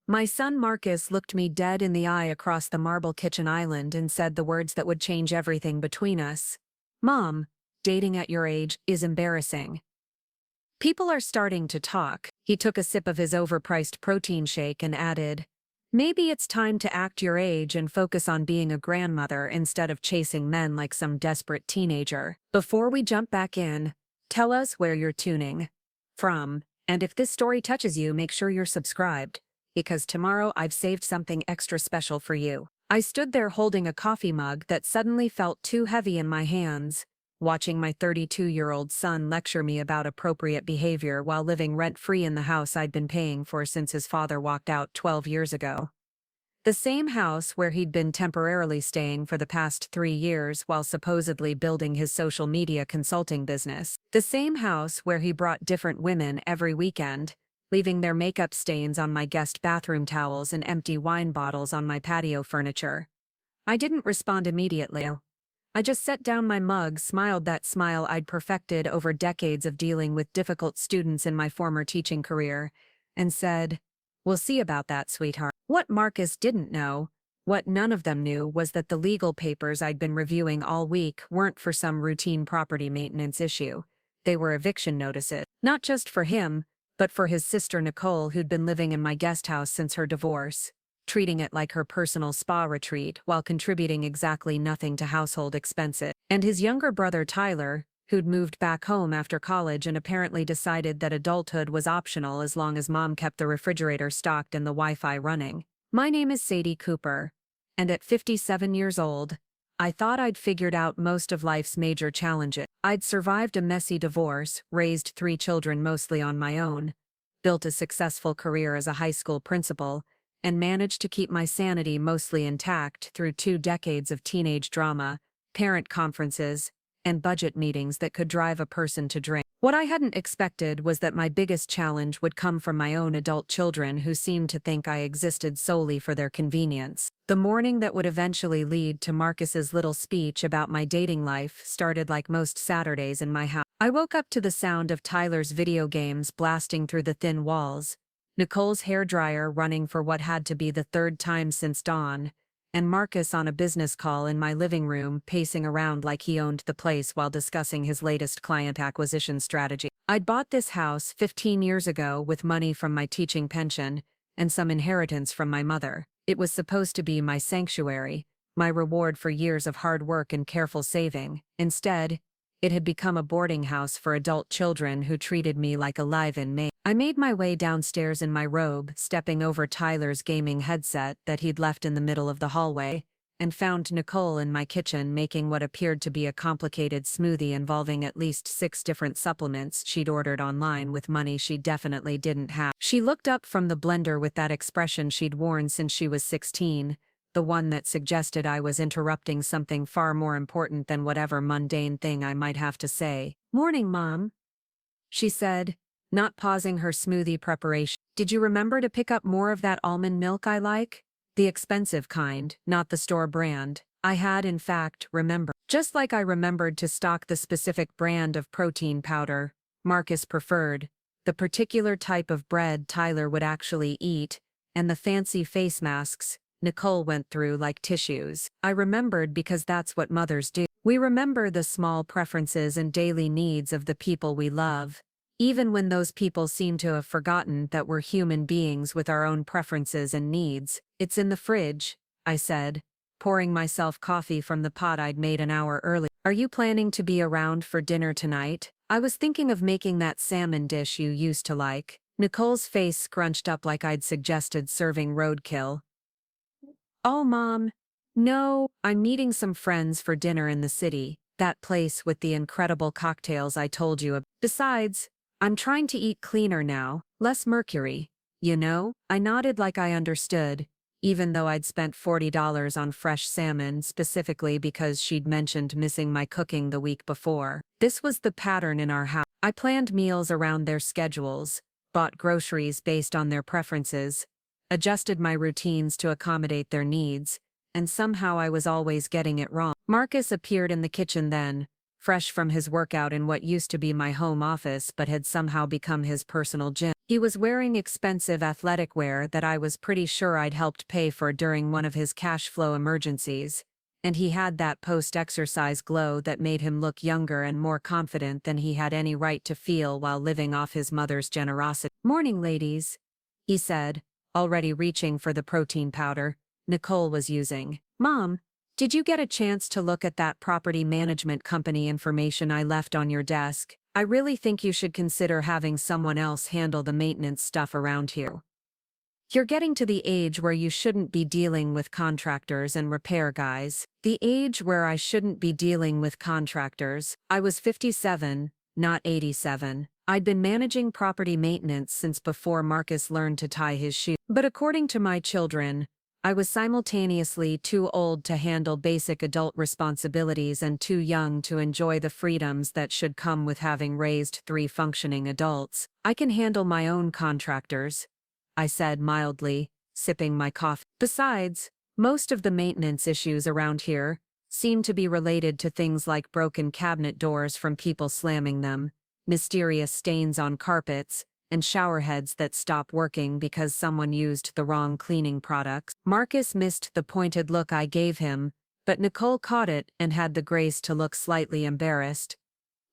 My son Marcus looked me dead in the eye across the marble kitchen island and said the words that would change everything between us. Mom, dating at your age is embarrassing. People are starting to talk. He took a sip of his overpriced protein shake and added, maybe it's time to act your age and focus on being a grandmother instead of chasing men like some desperate teenager. Before we jump back in, tell us where you're tuning from, and if this story touches you, make sure you're subscribed, because tomorrow I've saved something extra special for you. I stood there holding a coffee mug that suddenly felt too heavy in my hands, watching my 32-year-old son lecture me about appropriate behavior while living rent-free in the house I'd been paying for since his father walked out 12 years ago. The same house where he'd been temporarily staying for the past 3 years while supposedly building his social media consulting business. The same house where he brought different women every weekend, leaving their makeup stains on my guest bathroom towels and empty wine bottles on my patio furniture. I didn't respond immediately. I just set down my mug, smiled that smile I'd perfected over decades of dealing with difficult students in my former teaching career, and said, "We'll see about that, sweetheart." What Marcus didn't know, what none of them knew, was that the legal papers I'd been reviewing all week weren't for some routine property maintenance issue. They were eviction notices, not just for him, but for his sister Nicole, who'd been living in my guest house since her divorce, treating it like her personal spa retreat while contributing exactly nothing to household expenses, and his younger brother Tyler, who'd moved back home after college and apparently decided that adulthood was optional as long as mom kept the refrigerator stocked and the Wi-Fi running. My name is Sadie Cooper, and at 57 years old, I thought I'd figured out most of life's major challenges. I'd survived a messy divorce, raised 3 children mostly on my own, built a successful career as a high school principal, and managed to keep my sanity mostly intact through 2 decades of teenage drama, parent conferences, and budget meetings that could drive a person to drink. What I hadn't expected was that my biggest challenge would come from my own adult children, who seemed to think I existed solely for their convenience. The morning that would eventually lead to Marcus's little speech about my dating life started like most Saturdays in my house. I woke up to the sound of Tyler's video games blasting through the thin walls, Nicole's hairdryer running for what had to be the 3rd time since dawn, and Marcus on a business call in my living room pacing around like he owned the place while discussing his latest client acquisition strategy. I'd bought this house 15 years ago with money from my teaching pension and some inheritance from my mother. It was supposed to be my sanctuary, my reward for years of hard work and careful saving. Instead, it had become a boarding house for adult children who treated me like a live-in maid. I made my way downstairs in my robe, stepping over Tyler's gaming headset that he'd left in the middle of the hallway, and found Nicole in my kitchen making what appeared to be a complicated smoothie involving at least 6 different supplements she'd ordered online with money she definitely didn't have. She looked up from the blender with that expression she'd worn since she was 16, the one that suggested I was interrupting something far more important than whatever mundane thing I might have to say. "Morning, Mom," she said, not pausing her smoothie preparation. "Did you remember to pick up more of that almond milk I like? The expensive kind, not the store brand." I had, in fact, remembered. Just like I remembered to stock the specific brand of protein powder Marcus preferred, the particular type of bread Tyler would actually eat, and the fancy face masks Nicole went through like tissues. I remembered because that's what mothers do. We remember the small preferences and daily needs of the people we love, even when those people seem to have forgotten that we're human beings with our own preferences and needs. "It's in the fridge," I said, pouring myself coffee from the pot I'd made an hour earlier. "Are you planning to be around for dinner tonight? I was thinking of making that salmon dish you used to like." Nicole's face scrunched up like I'd suggested serving roadkill. "Oh, Mom, no, I'm meeting some friends for dinner in the city, that place with the incredible cocktails I told you about. Besides, I'm trying to eat cleaner now, less mercury, you know?" I nodded like I understood, even though I'd spent $40 on fresh salmon specifically because she'd mentioned missing my cooking the week before. This was the pattern in our house. I planned meals around their schedules, bought groceries based on their preferences, adjusted my routines to accommodate their needs, and somehow I was always getting it wrong. Marcus appeared in the kitchen then, fresh from his workout in what used to be my home office but had somehow become his personal gym. He was wearing expensive athletic wear that I was pretty sure I'd helped pay for during one of his cash flow emergencies, and he had that post-exercise glow that made him look younger and more confident than he had any right to feel while living off his mother's generosity. "Morning, ladies," he said, already reaching for the protein powder Nicole was using. "Mom, did you get a chance to look at that property management company information I left on your desk? I really think you should consider having someone else handle the maintenance stuff around here. You're getting to the age where you shouldn't be dealing with contractors and repair guys." The age where I shouldn't be dealing with contractors. I was 57, not 87. I'd been managing property maintenance since before Marcus learned to tie his shoes. But according to my children, I was simultaneously too old to handle basic adult responsibilities and too young to enjoy the freedoms that should come with having raised 3 functioning adults. "I can handle my own contractors," I said mildly, sipping my coffee. "Besides, most of the maintenance issues around here seem to be related to things like broken cabinet doors from people slamming them, mysterious stains on carpets, and shower heads that stop working because someone used the wrong cleaning products." Marcus missed the pointed look I gave him, but Nicole caught it and had the grace to look slightly embarrassed.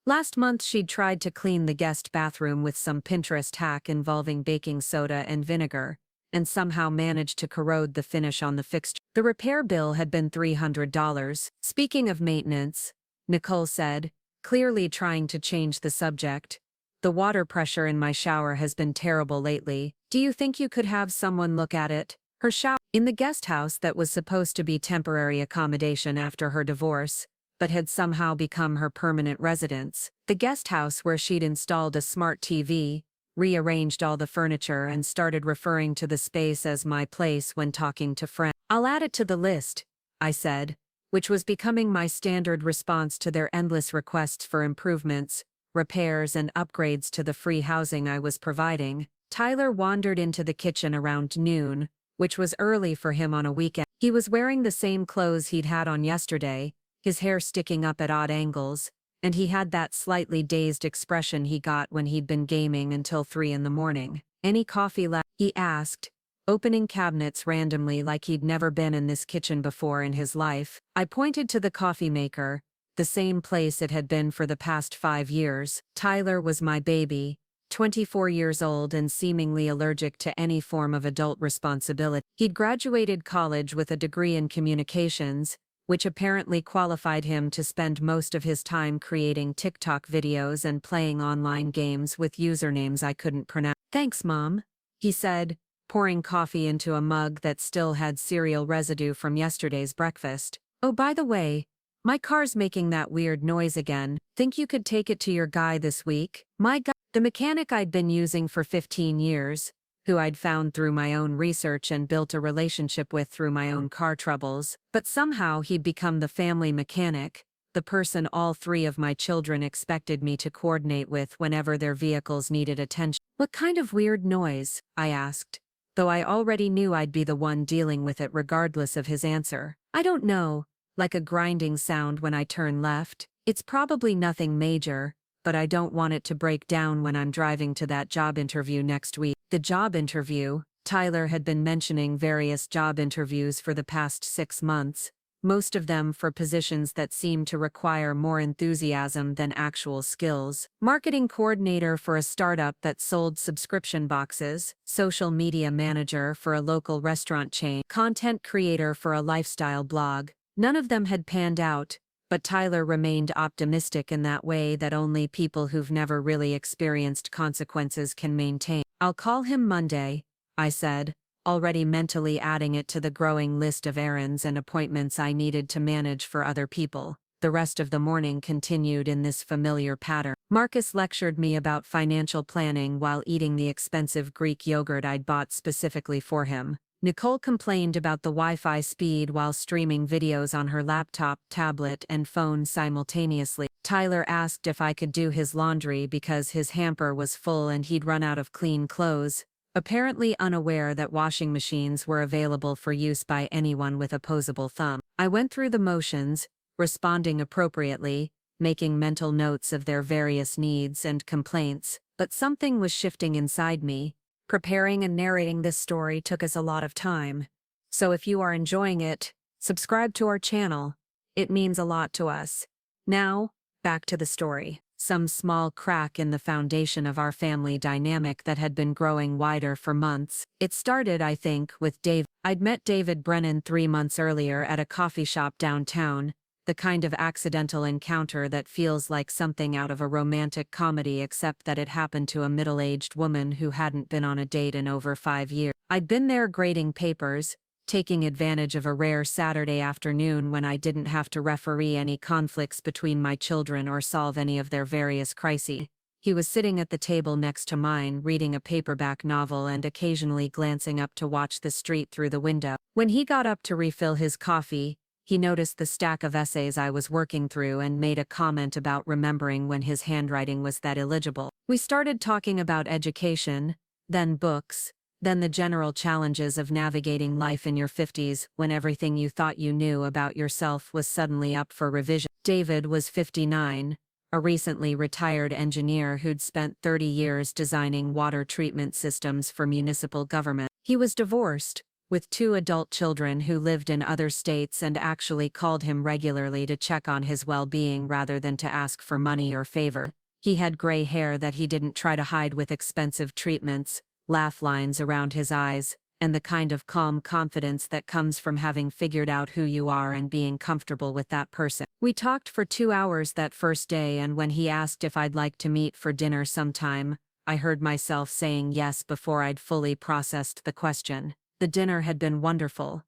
Last month she'd tried to clean the guest bathroom with some Pinterest hack involving baking soda and vinegar, and somehow managed to corrode the finish on the fixture. The repair bill had been $300. "Speaking of maintenance," Nicole said, clearly trying to change the subject, "the water pressure in my shower has been terrible lately. Do you think you could have someone look at it?" Her shower in the guest house that was supposed to be temporary accommodation after her divorce, but had somehow become her permanent residence. The guest house where she'd installed a smart TV, rearranged all the furniture and started referring to the space as my place when talking to friends. "I'll add it to the list," I said, which was becoming my standard response to their endless requests for improvements, repairs and upgrades to the free housing I was providing. Tyler wandered into the kitchen around noon, which was early for him on a weekend. He was wearing the same clothes he'd had on yesterday, his hair sticking up at odd angles, and he had that slightly dazed expression he got when he'd been gaming until 3 in the morning. "Any coffee left?" he asked, opening cabinets randomly like he'd never been in this kitchen before in his life. I pointed to the coffee maker, the same place it had been for the past 5 years. Tyler was my baby, 24 years old and seemingly allergic to any form of adult responsibility. He'd graduated college with a degree in communications, which apparently qualified him to spend most of his time creating TikTok videos and playing online games with usernames I couldn't pronounce. "Thanks, Mom," he said, pouring coffee into a mug that still had cereal residue from yesterday's breakfast. "Oh, by the way, my car's making that weird noise again. Think you could take it to your guy this week?" My guy, the mechanic I'd been using for 15 years, who I'd found through my own research and built a relationship with through my own car troubles, but somehow he'd become the family mechanic, the person all 3 of my children expected me to coordinate with whenever their vehicles needed attention. "What kind of weird noise?" I asked, though I already knew I'd be the one dealing with it regardless of his answer. "I don't know, like a grinding sound when I turn left. It's probably nothing major, but I don't want it to break down when I'm driving to that job interview next week." The job interview. Tyler had been mentioning various job interviews for the past 6 months, most of them for positions that seemed to require more enthusiasm than actual skills. Marketing coordinator for a startup that sold subscription boxes, social media manager for a local restaurant chain, content creator for a lifestyle blog. None of them had panned out, but Tyler remained optimistic in that way that only people who've never really experienced consequences can maintain. "I'll call him Monday," I said, already mentally adding it to the growing list of errands and appointments I needed to manage for other people. The rest of the morning continued in this familiar pattern. Marcus lectured me about financial planning while eating the expensive Greek yogurt I'd bought specifically for him. Nicole complained about the Wi-Fi speed while streaming videos on her laptop, tablet, and phone simultaneously. Tyler asked if I could do his laundry because his hamper was full and he'd run out of clean clothes, apparently unaware that washing machines were available for use by anyone with opposable thumb. I went through the motions, responding appropriately, making mental notes of their various needs and complaints, But something was shifting inside me. Preparing and narrating this story took us a lot of time. So if you are enjoying it, subscribe to our channel. It means a lot to us. Now, back to the story. Some small crack in the foundation of our family dynamic that had been growing wider for months. It started, I think, with Dave. I'd met David Brennan 3 months earlier at a coffee shop downtown, the kind of accidental encounter that feels like something out of a romantic comedy, except that it happened to a middle-aged woman who hadn't been on a date in over 5 years. I'd been there grading papers, taking advantage of a rare Saturday afternoon when I didn't have to referee any conflicts between my children or solve any of their various crises. He was sitting at the table next to mine, reading a paperback novel and occasionally glancing up to watch the street through the window. When he got up to refill his coffee, he noticed the stack of essays I was working through and made a comment about remembering when his handwriting was that illegible. We started talking about education, then books, then the general challenges of navigating life in your 50s when everything you thought you knew about yourself was suddenly up for revision. David was 59, a recently retired engineer who'd spent 30 years designing water treatment systems for municipal government. He was divorced, with 2 adult children who lived in other states, and actually called him regularly to check on his well-being rather than to ask for money or favor. He had gray hair that he didn't try to hide with expensive treatments, laugh lines around his eyes, and the kind of calm confidence that comes from having figured out who you are and being comfortable with that person. We talked for 2 hours that first day, and when he asked if I'd like to meet for dinner sometime, I heard myself saying yes before I'd fully processed the question. The dinner had been wonderful.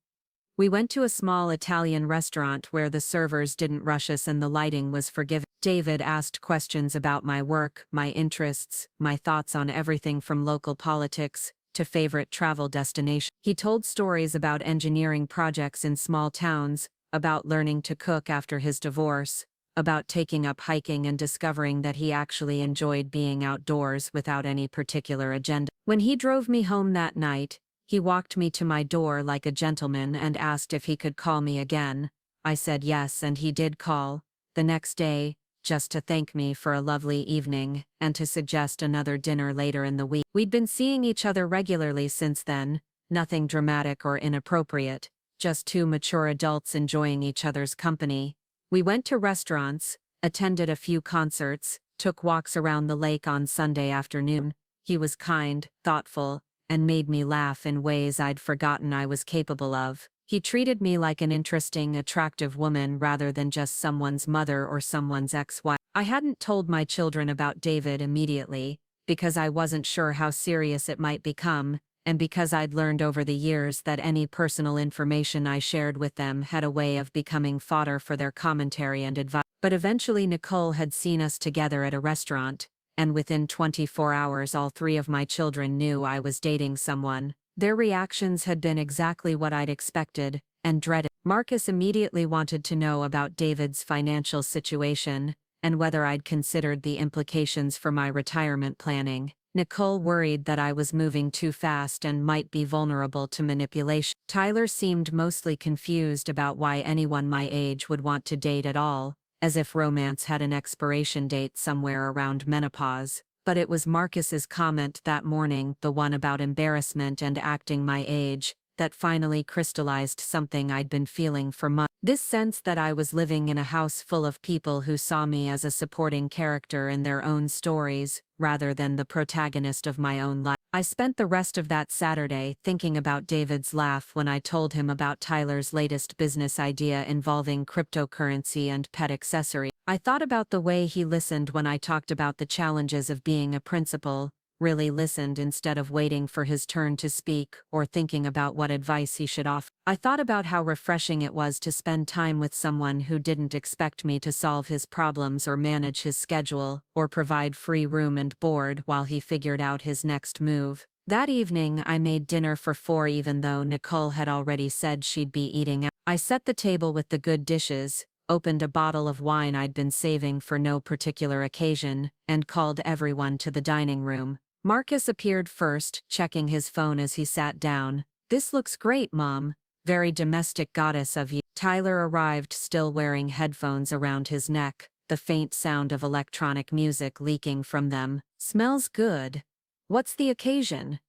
We went to a small Italian restaurant where the servers didn't rush us and the lighting was forgiving. David asked questions about my work, my interests, my thoughts on everything from local politics to favorite travel destinations. He told stories about engineering projects in small towns, about learning to cook after his divorce, about taking up hiking and discovering that he actually enjoyed being outdoors without any particular agenda. When he drove me home that night, he walked me to my door like a gentleman and asked if he could call me again. I said yes, and he did call, the next day, just to thank me for a lovely evening, and to suggest another dinner later in the week. We'd been seeing each other regularly since then, nothing dramatic or inappropriate, just 2 mature adults enjoying each other's company. We went to restaurants, attended a few concerts, took walks around the lake on Sunday afternoon. He was kind, thoughtful, and made me laugh in ways I'd forgotten I was capable of. He treated me like an interesting, attractive woman rather than just someone's mother or someone's ex-wife. I hadn't told my children about David immediately, because I wasn't sure how serious it might become, and because I'd learned over the years that any personal information I shared with them had a way of becoming fodder for their commentary and advice. But eventually Nicole had seen us together at a restaurant, and within 24 hours all 3 of my children knew I was dating someone. Their reactions had been exactly what I'd expected and dreaded. Marcus immediately wanted to know about David's financial situation and whether I'd considered the implications for my retirement planning. Nicole worried that I was moving too fast and might be vulnerable to manipulation. Tyler seemed mostly confused about why anyone my age would want to date at all, as if romance had an expiration date somewhere around menopause. But it was Marcus's comment that morning, the one about embarrassment and acting my age, that finally crystallized something I'd been feeling for months. This sense that I was living in a house full of people who saw me as a supporting character in their own stories, rather than the protagonist of my own life. I spent the rest of that Saturday thinking about David's laugh when I told him about Tyler's latest business idea involving cryptocurrency and pet accessories. I thought about the way he listened when I talked about the challenges of being a principal, really listened instead of waiting for his turn to speak or thinking about what advice he should offer. I thought about how refreshing it was to spend time with someone who didn't expect me to solve his problems or manage his schedule or provide free room and board while he figured out his next move. That evening I made dinner for 4 even though Nicole had already said she'd be eating out. I set the table with the good dishes, opened a bottle of wine I'd been saving for no particular occasion, and called everyone to the dining room. Marcus appeared first, checking his phone as he sat down. "This looks great, Mom. Very domestic goddess of you." Tyler arrived still wearing headphones around his neck, the faint sound of electronic music leaking from them. Smells good. What's the occasion?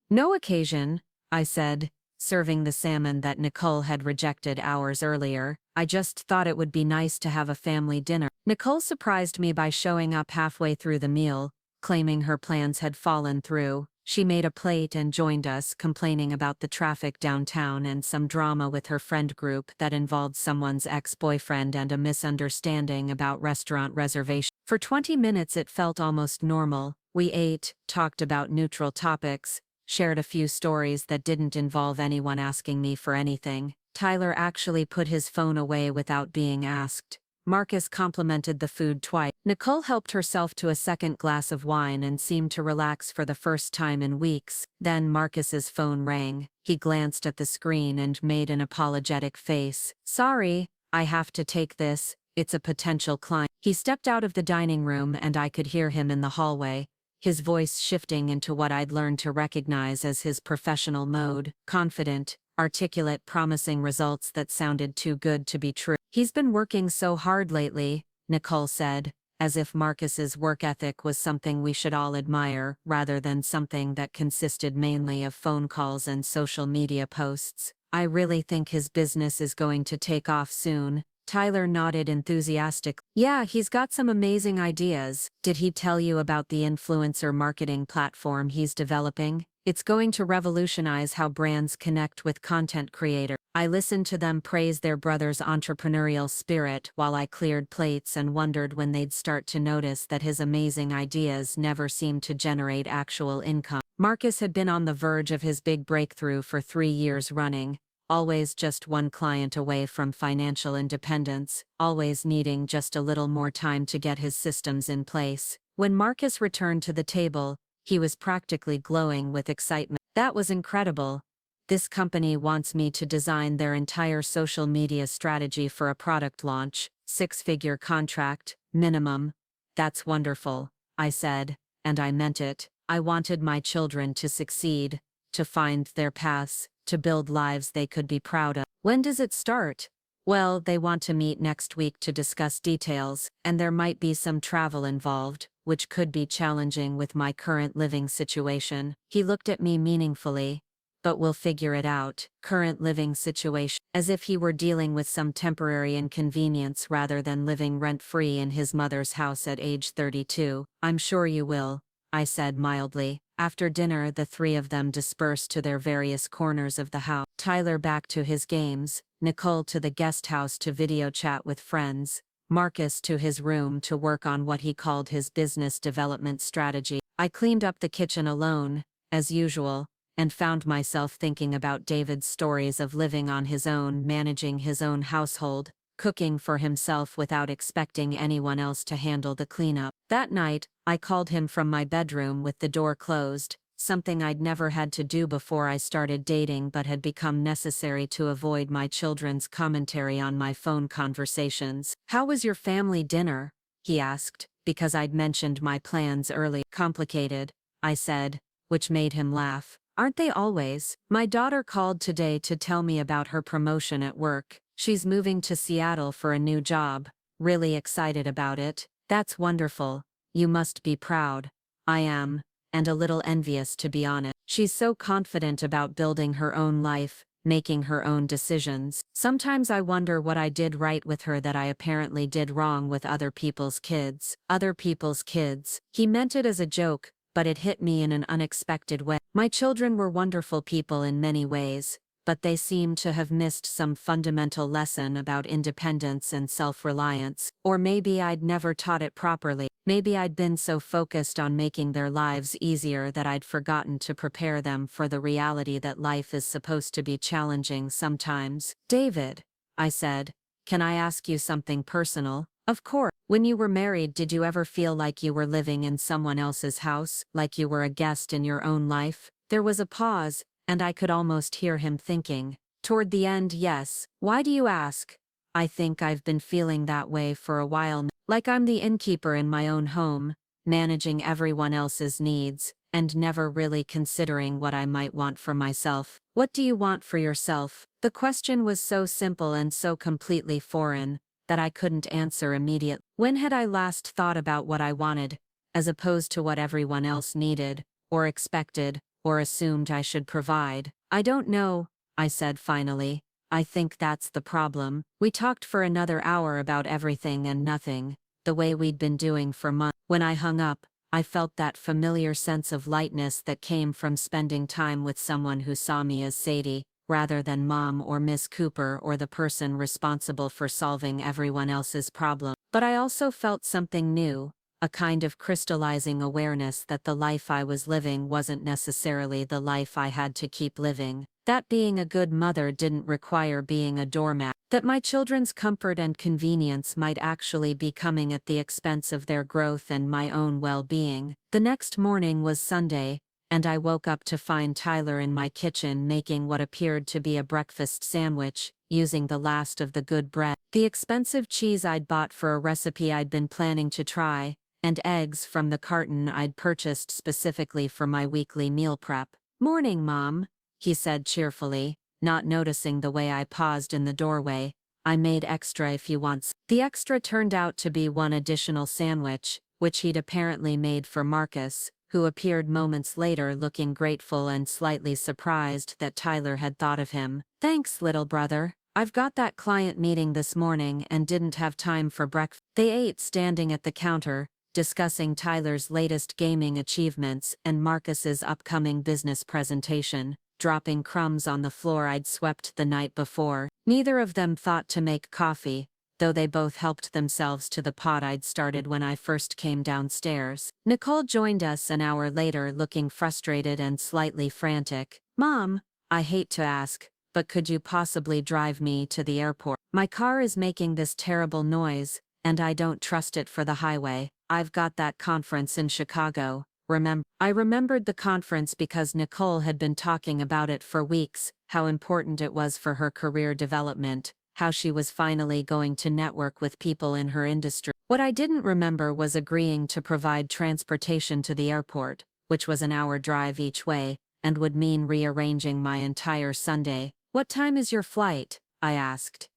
No occasion, I said, serving the salmon that Nicole had rejected hours earlier. I just thought it would be nice to have a family dinner. Nicole surprised me by showing up halfway through the meal, claiming her plans had fallen through. She made a plate and joined us, complaining about the traffic downtown and some drama with her friend group that involved someone's ex-boyfriend and a misunderstanding about restaurant reservations. For 20 minutes it felt almost normal. We ate, talked about neutral topics, shared a few stories that didn't involve anyone asking me for anything. Tyler actually put his phone away without being asked. Marcus complimented the food twice. Nicole helped herself to a second glass of wine and seemed to relax for the first time in weeks. Then Marcus's phone rang. He glanced at the screen and made an apologetic face. Sorry, I have to take this. It's a potential client. He stepped out of the dining room and I could hear him in the hallway, his voice shifting into what I'd learned to recognize as his professional mode. Confident, articulate, promising results that sounded too good to be true. He's been working so hard lately, Nicole said, as if Marcus's work ethic was something we should all admire, rather than something that consisted mainly of phone calls and social media posts. I really think his business is going to take off soon. Tyler nodded enthusiastically. Yeah, he's got some amazing ideas. Did he tell you about the influencer marketing platform he's developing? It's going to revolutionize how brands connect with content creators. I listened to them praise their brother's entrepreneurial spirit while I cleared plates and wondered when they'd start to notice that his amazing ideas never seemed to generate actual income. Marcus had been on the verge of his big breakthrough for 3 years running, always just one client away from financial independence, always needing just a little more time to get his systems in place. When Marcus returned to the table, he was practically glowing with excitement. That was incredible. This company wants me to design their entire social media strategy for a product launch, 6-figure contract, minimum. That's wonderful, I said, and I meant it. I wanted my children to succeed, to find their paths, to build lives they could be proud of. When does it start? Well, they want to meet next week to discuss details, and there might be some travel involved, which could be challenging with my current living situation. He looked at me meaningfully. But we'll figure it out. Current living situation. As if he were dealing with some temporary inconvenience rather than living rent-free in his mother's house at age 32. I'm sure you will, I said mildly. After dinner, the three of them dispersed to their various corners of the house. Tyler back to his games, Nicole to the guest house to video chat with friends, Marcus to his room to work on what he called his business development strategy. I cleaned up the kitchen alone, as usual, and found myself thinking about David's stories of living on his own, managing his own household, cooking for himself without expecting anyone else to handle the cleanup. That night, I called him from my bedroom with the door closed, something I'd never had to do before I started dating but had become necessary to avoid my children's commentary on my phone conversations. How was your family dinner? He asked, because I'd mentioned my plans early. Complicated, I said, which made him laugh. Aren't they always? My daughter called today to tell me about her promotion at work. She's moving to Seattle for a new job. Really excited about it. That's wonderful. You must be proud. I am, and a little envious to be honest. She's so confident about building her own life, making her own decisions. Sometimes I wonder what I did right with her that I apparently did wrong with other people's kids. Other people's kids. He meant it as a joke, but it hit me in an unexpected way. My children were wonderful people in many ways, but they seemed to have missed some fundamental lesson about independence and self-reliance. Or maybe I'd never taught it properly. Maybe I'd been so focused on making their lives easier that I'd forgotten to prepare them for the reality that life is supposed to be challenging sometimes. David, I said, can I ask you something personal? Of course. When you were married, did you ever feel like you were living in someone else's house, like you were a guest in your own life? There was a pause, and I could almost hear him thinking. Toward the end, yes. Why do you ask? I think I've been feeling that way for a while now. Like I'm the innkeeper in my own home, managing everyone else's needs, and never really considering what I might want for myself. What do you want for yourself? The question was so simple and so completely foreign, that I couldn't answer immediately. When had I last thought about what I wanted, as opposed to what everyone else needed, or expected, or assumed I should provide? I don't know, I said finally. I think that's the problem. We talked for another hour about everything and nothing, the way we'd been doing for months. When I hung up, I felt that familiar sense of lightness that came from spending time with someone who saw me as Sadie, rather than Mom or Miss Cooper or the person responsible for solving everyone else's problem. But I also felt something new, a kind of crystallizing awareness that the life I was living wasn't necessarily the life I had to keep living, that being a good mother didn't require being a doormat, that my children's comfort and convenience might actually be coming at the expense of their growth and my own well-being. The next morning was Sunday, and I woke up to find Tyler in my kitchen making what appeared to be a breakfast sandwich, using the last of the good bread, the expensive cheese I'd bought for a recipe I'd been planning to try, and eggs from the carton I'd purchased specifically for my weekly meal prep. "Morning, Mom," he said cheerfully, not noticing the way I paused in the doorway. "I made extra if you want." The extra turned out to be one additional sandwich, which he'd apparently made for Marcus, who appeared moments later looking grateful and slightly surprised that Tyler had thought of him. "Thanks, little brother. I've got that client meeting this morning and didn't have time for breakfast." They ate standing at the counter, discussing Tyler's latest gaming achievements and Marcus's upcoming business presentation, dropping crumbs on the floor I'd swept the night before. Neither of them thought to make coffee, though they both helped themselves to the pot I'd started when I first came downstairs. Nicole joined us an hour later looking frustrated and slightly frantic. "Mom, I hate to ask, but could you possibly drive me to the airport? My car is making this terrible noise, and I don't trust it for the highway. I've got that conference in Chicago, remember?" I remembered the conference because Nicole had been talking about it for weeks, how important it was for her career development, how she was finally going to network with people in her industry. What I didn't remember was agreeing to provide transportation to the airport, which was an hour drive each way, and would mean rearranging my entire Sunday. "What time is your flight?" I asked.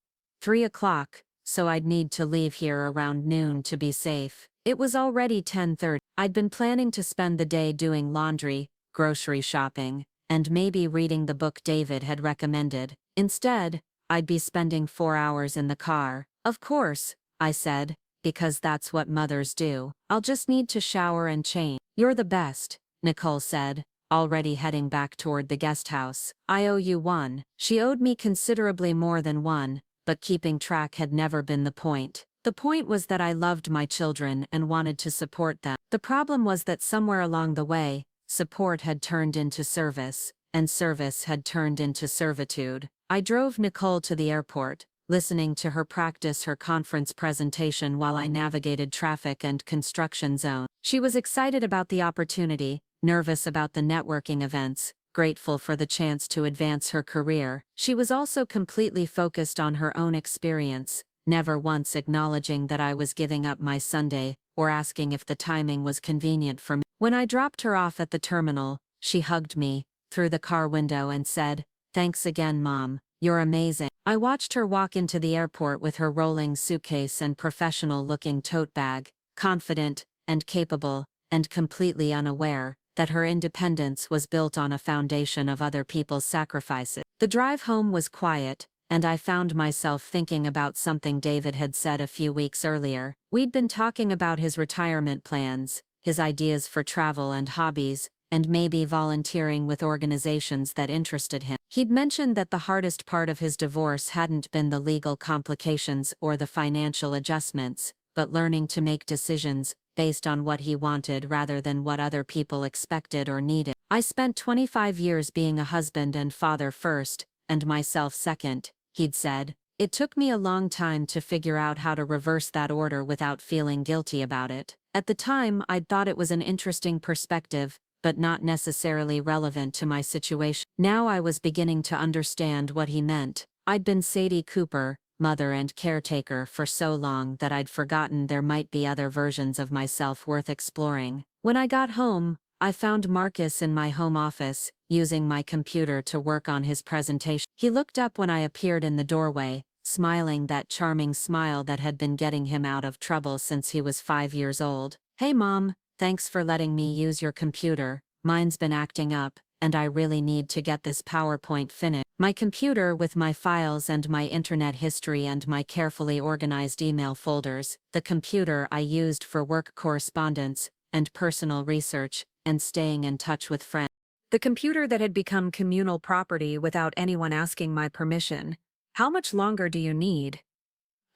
3 o'clock, so I'd need to leave here around noon to be safe. It was already 10:30. I'd been planning to spend the day doing laundry, grocery shopping, and maybe reading the book David had recommended. Instead, I'd be spending 4 hours in the car. "Of course," I said, "because that's what mothers do. I'll just need to shower and change." "You're the best," Nicole said, already heading back toward the guest house. "I owe you one." She owed me considerably more than one, but keeping track had never been the point. The point was that I loved my children and wanted to support them. The problem was that somewhere along the way, support had turned into service, and service had turned into servitude. I drove Nicole to the airport, listening to her practice her conference presentation while I navigated traffic and construction zones. She was excited about the opportunity, nervous about the networking events, grateful for the chance to advance her career. She was also completely focused on her own experience, never once acknowledging that I was giving up my Sunday, or asking if the timing was convenient for me. When I dropped her off at the terminal, she hugged me through the car window and said, "Thanks again, Mom. You're amazing." I watched her walk into the airport with her rolling suitcase and professional-looking tote bag, confident and capable, and completely unaware that her independence was built on a foundation of other people's sacrifices. The drive home was quiet, and I found myself thinking about something David had said a few weeks earlier. We'd been talking about his retirement plans, his ideas for travel and hobbies, and maybe volunteering with organizations that interested him. He'd mentioned that the hardest part of his divorce hadn't been the legal complications or the financial adjustments, but learning to make decisions based on what he wanted rather than what other people expected or needed. "I spent 25 years being a husband and father first, and myself second," he'd said. "It took me a long time to figure out how to reverse that order without feeling guilty about it. At the time, I'd thought it was an interesting perspective, but not necessarily relevant to my situation. Now I was beginning to understand what he meant. I'd been Sadie Cooper, mother and caretaker, for so long that I'd forgotten there might be other versions of myself worth exploring. When I got home, I found Marcus in my home office, using my computer to work on his presentation. He looked up when I appeared in the doorway, smiling that charming smile that had been getting him out of trouble since he was 5 years old. "Hey Mom, thanks for letting me use your computer. Mine's been acting up, and I really need to get this PowerPoint finished." My computer with my files and my internet history and my carefully organized email folders, the computer I used for work correspondence and personal research and staying in touch with friends. The computer that had become communal property without anyone asking my permission. "How much longer do you need?"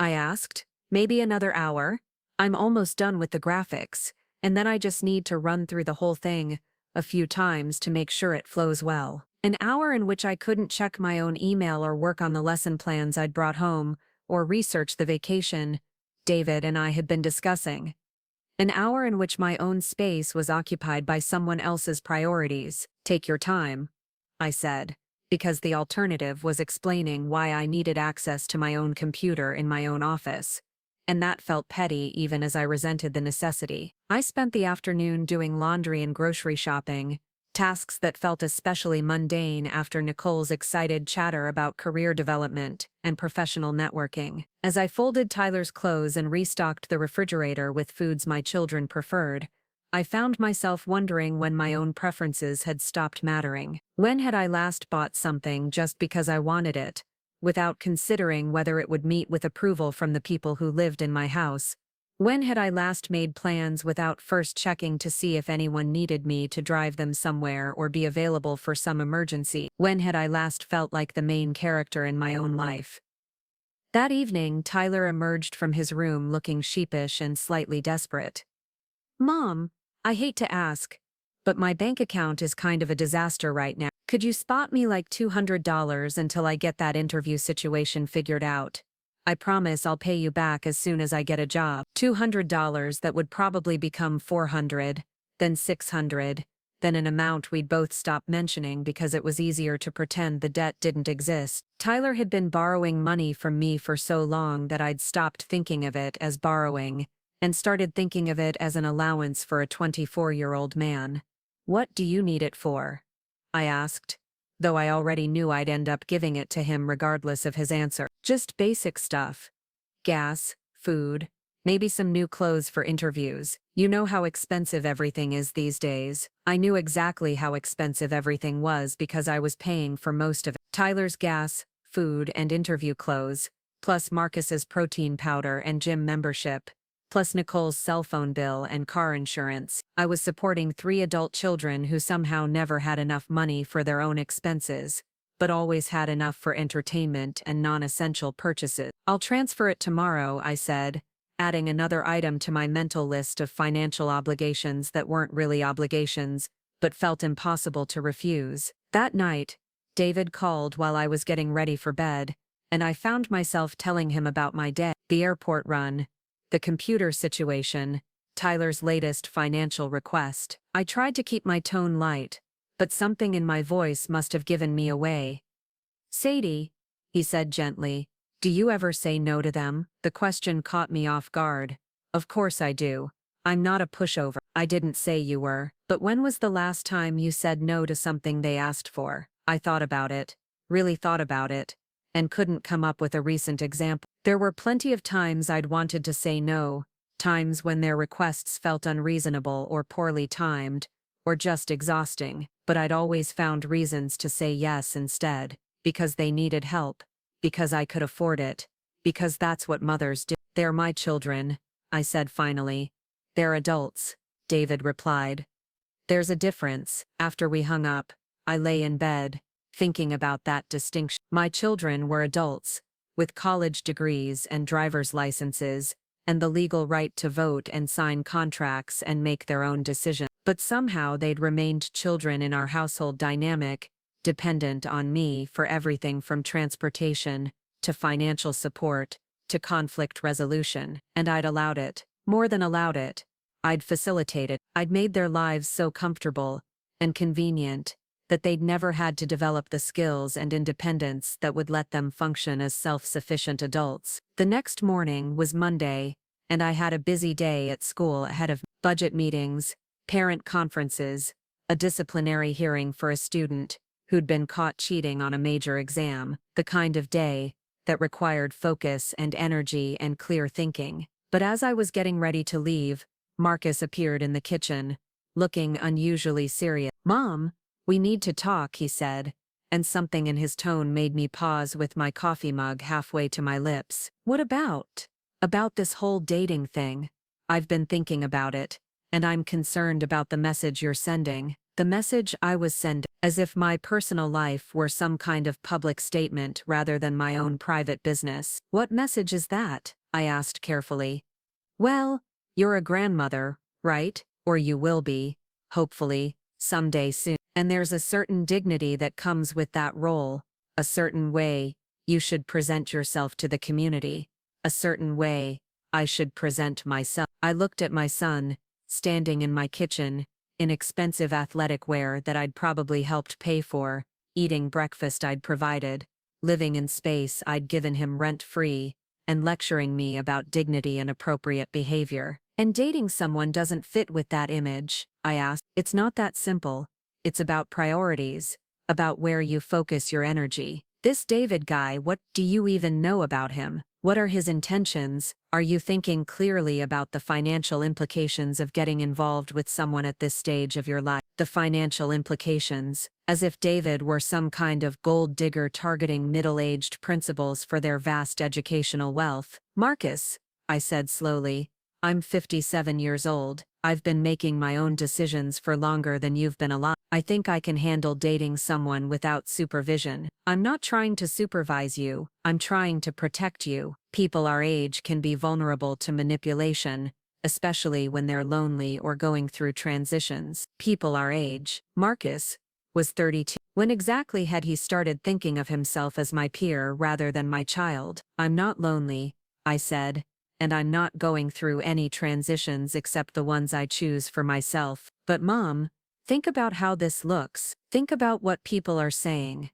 I asked. "Maybe another hour. I'm almost done with the graphics, and then I just need to run through the whole thing a few times to make sure it flows well." An hour in which I couldn't check my own email or work on the lesson plans I'd brought home, or research the vacation David and I had been discussing. An hour in which my own space was occupied by someone else's priorities. "Take your time," I said, because the alternative was explaining why I needed access to my own computer in my own office. And that felt petty even as I resented the necessity. I spent the afternoon doing laundry and grocery shopping, tasks that felt especially mundane after Nicole's excited chatter about career development and professional networking. As I folded Tyler's clothes and restocked the refrigerator with foods my children preferred, I found myself wondering when my own preferences had stopped mattering. When had I last bought something just because I wanted it, without considering whether it would meet with approval from the people who lived in my house? When had I last made plans without first checking to see if anyone needed me to drive them somewhere or be available for some emergency? When had I last felt like the main character in my own life? That evening, Tyler emerged from his room looking sheepish and slightly desperate. "Mom, I hate to ask, but my bank account is kind of a disaster right now. Could you spot me like $200 until I get that interview situation figured out? I promise I'll pay you back as soon as I get a job." $200 that would probably become $400, then $600, then an amount we'd both stop mentioning because it was easier to pretend the debt didn't exist. Tyler had been borrowing money from me for so long that I'd stopped thinking of it as borrowing and started thinking of it as an allowance for a 24-year-old man. "What do you need it for?" I asked, though I already knew I'd end up giving it to him regardless of his answer. "Just basic stuff. Gas, food, maybe some new clothes for interviews. You know how expensive everything is these days." I knew exactly how expensive everything was because I was paying for most of it. Tyler's gas, food, and interview clothes, plus Marcus's protein powder and gym membership, plus Nicole's cell phone bill and car insurance. I was supporting 3 adult children who somehow never had enough money for their own expenses, but always had enough for entertainment and non-essential purchases. "I'll transfer it tomorrow," I said, adding another item to my mental list of financial obligations that weren't really obligations, but felt impossible to refuse. That night, David called while I was getting ready for bed, and I found myself telling him about my day, the airport run, the computer situation, Tyler's latest financial request. I tried to keep my tone light, but something in my voice must have given me away. "Sadie," he said gently, "do you ever say no to them?" The question caught me off guard. "Of course I do. I'm not a pushover." "I didn't say you were. But when was the last time you said no to something they asked for?" I thought about it, really thought about it, and couldn't come up with a recent example. There were plenty of times I'd wanted to say no, times when their requests felt unreasonable or poorly timed, or just exhausting, but I'd always found reasons to say yes instead, because they needed help, because I could afford it, because that's what mothers do. "They're my children," I said finally. "They're adults," David replied. "There's a difference." After we hung up, I lay in bed, thinking about that distinction. My children were adults, with college degrees and driver's licenses, and the legal right to vote and sign contracts and make their own decisions. But somehow they'd remained children in our household dynamic, dependent on me for everything from transportation, to financial support, to conflict resolution, and I'd allowed it. More than allowed it. I'd facilitated. I'd made their lives so comfortable and convenient that they'd never had to develop the skills and independence that would let them function as self-sufficient adults. The next morning was Monday, and I had a busy day at school ahead of budget meetings, parent conferences, a disciplinary hearing for a student who'd been caught cheating on a major exam, the kind of day that required focus and energy and clear thinking. But as I was getting ready to leave, Marcus appeared in the kitchen, looking unusually serious. "Mom, we need to talk," he said, and something in his tone made me pause with my coffee mug halfway to my lips. "What about?" "About this whole dating thing. I've been thinking about it, and I'm concerned about the message you're sending." The message I was sending, as if my personal life were some kind of public statement rather than my own private business. "What message is that?" I asked carefully. "Well, you're a grandmother, right? Or you will be, hopefully, someday soon. And there's a certain dignity that comes with that role, a certain way you should present yourself to the community, a certain way I should present myself." I looked at my son, standing in my kitchen, in expensive athletic wear that I'd probably helped pay for, eating breakfast I'd provided, living in space I'd given him rent-free, and lecturing me about dignity and appropriate behavior. "And dating someone doesn't fit with that image?" I asked. "It's not that simple. It's about priorities, about where you focus your energy. This David guy, what do you even know about him? What are his intentions? Are you thinking clearly about the financial implications of getting involved with someone at this stage of your life?" The financial implications, as if David were some kind of gold digger targeting middle-aged principals for their vast educational wealth. "Marcus," I said slowly, "I'm 57 years old. I've been making my own decisions for longer than you've been alive. I think I can handle dating someone without supervision. I'm not trying to supervise you, I'm trying to protect you. People our age can be vulnerable to manipulation, especially when they're lonely or going through transitions." People our age. Marcus was 32. When exactly had he started thinking of himself as my peer rather than my child? "I'm not lonely," I said, "and I'm not going through any transitions except the ones I choose for myself. But Mom, think about how this looks. Think about what people are saying."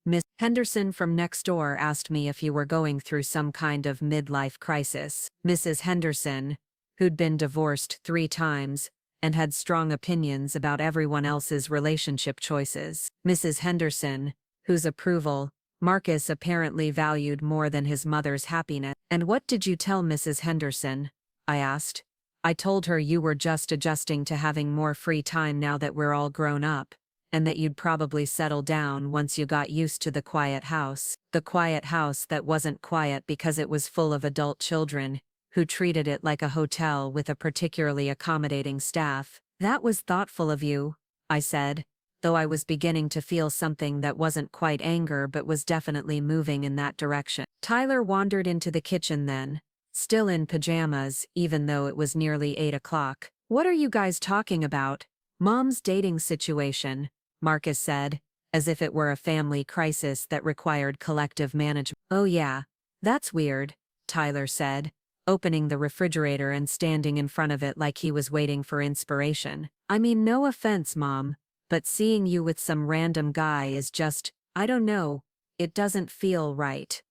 "Miss Henderson from next door asked me if you were going through some kind of midlife crisis." Mrs. Henderson, who'd been divorced 3 times, and had strong opinions about everyone else's relationship choices. Mrs. Henderson, whose approval Marcus apparently valued more than his mother's happiness. "And what did you tell Mrs. Henderson?" I asked. "I told her you were just adjusting to having more free time now that we're all grown up, and that you'd probably settle down once you got used to the quiet house." The quiet house that wasn't quiet because it was full of adult children, who treated it like a hotel with a particularly accommodating staff. "That was thoughtful of you," I said, though I was beginning to feel something that wasn't quite anger but was definitely moving in that direction. Tyler wandered into the kitchen then, still in pajamas even though it was nearly 8 o'clock. "What are you guys talking about?" "Mom's dating situation," Marcus said, as if it were a family crisis that required collective management. "Oh yeah, that's weird," Tyler said, opening the refrigerator and standing in front of it like he was waiting for inspiration. "I mean, no offense, Mom, but seeing you with some random guy is just, I don't know, it doesn't feel right."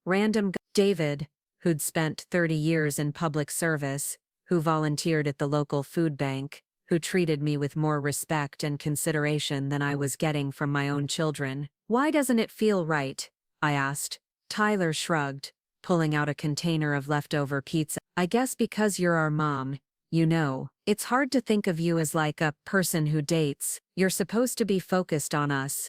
David, who'd spent 30 years in public service, who volunteered at the local food bank, who treated me with more respect and consideration than I was getting from my own children. "Why doesn't it feel right?" I asked. Tyler shrugged, pulling out a container of leftover pizza. "I guess because you're our mom, you know. It's hard to think of you as like a person who dates. You're supposed to be focused on us.